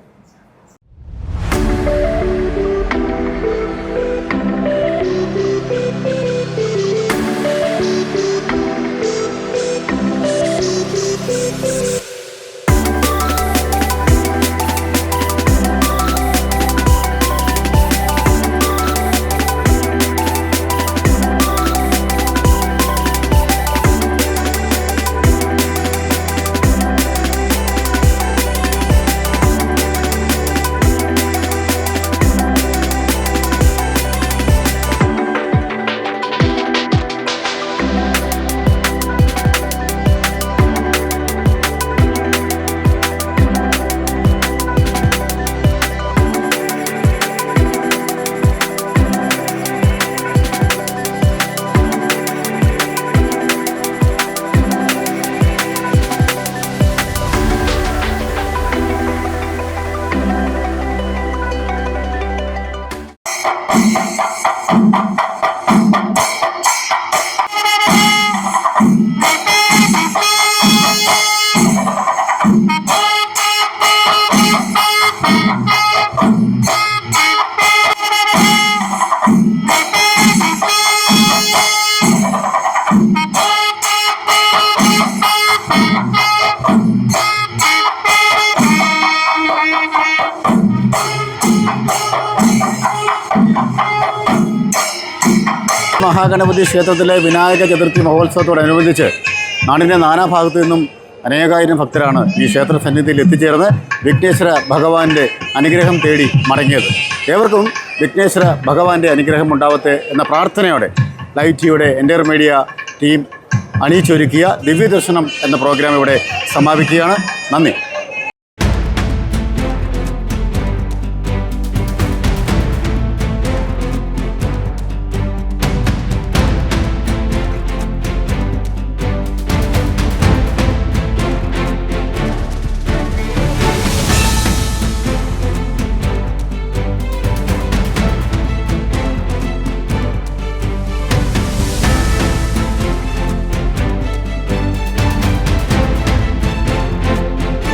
[SPEAKER 2] മഹാഗണപതി ക്ഷേത്രത്തിലെ വിനായക ചതുർത്ഥി മഹോത്സവത്തോടനുബന്ധിച്ച് നാടിൻ്റെ നാനാഭാഗത്തു നിന്നും അനേകായിരം ഭക്തരാണ് ഈ ക്ഷേത്ര സന്നിധിയിൽ എത്തിച്ചേർന്ന് വിഘ്നേശ്വര ഭഗവാന്റെ അനുഗ്രഹം തേടി മടങ്ങിയത്. ഏവർക്കും വിഘ്നേശ്വര ഭഗവാന്റെ അനുഗ്രഹം ഉണ്ടാവട്ടെ എന്ന പ്രാർത്ഥനയോടെ ലൈവ് ടിവിയുടെ എൻ്റയർ മീഡിയ ടീം അണിയിച്ചൊരുക്കിയ ദിവ്യദർശനം എന്ന പ്രോഗ്രാം ഇവിടെ സമാപിക്കുകയാണ്. നന്ദി.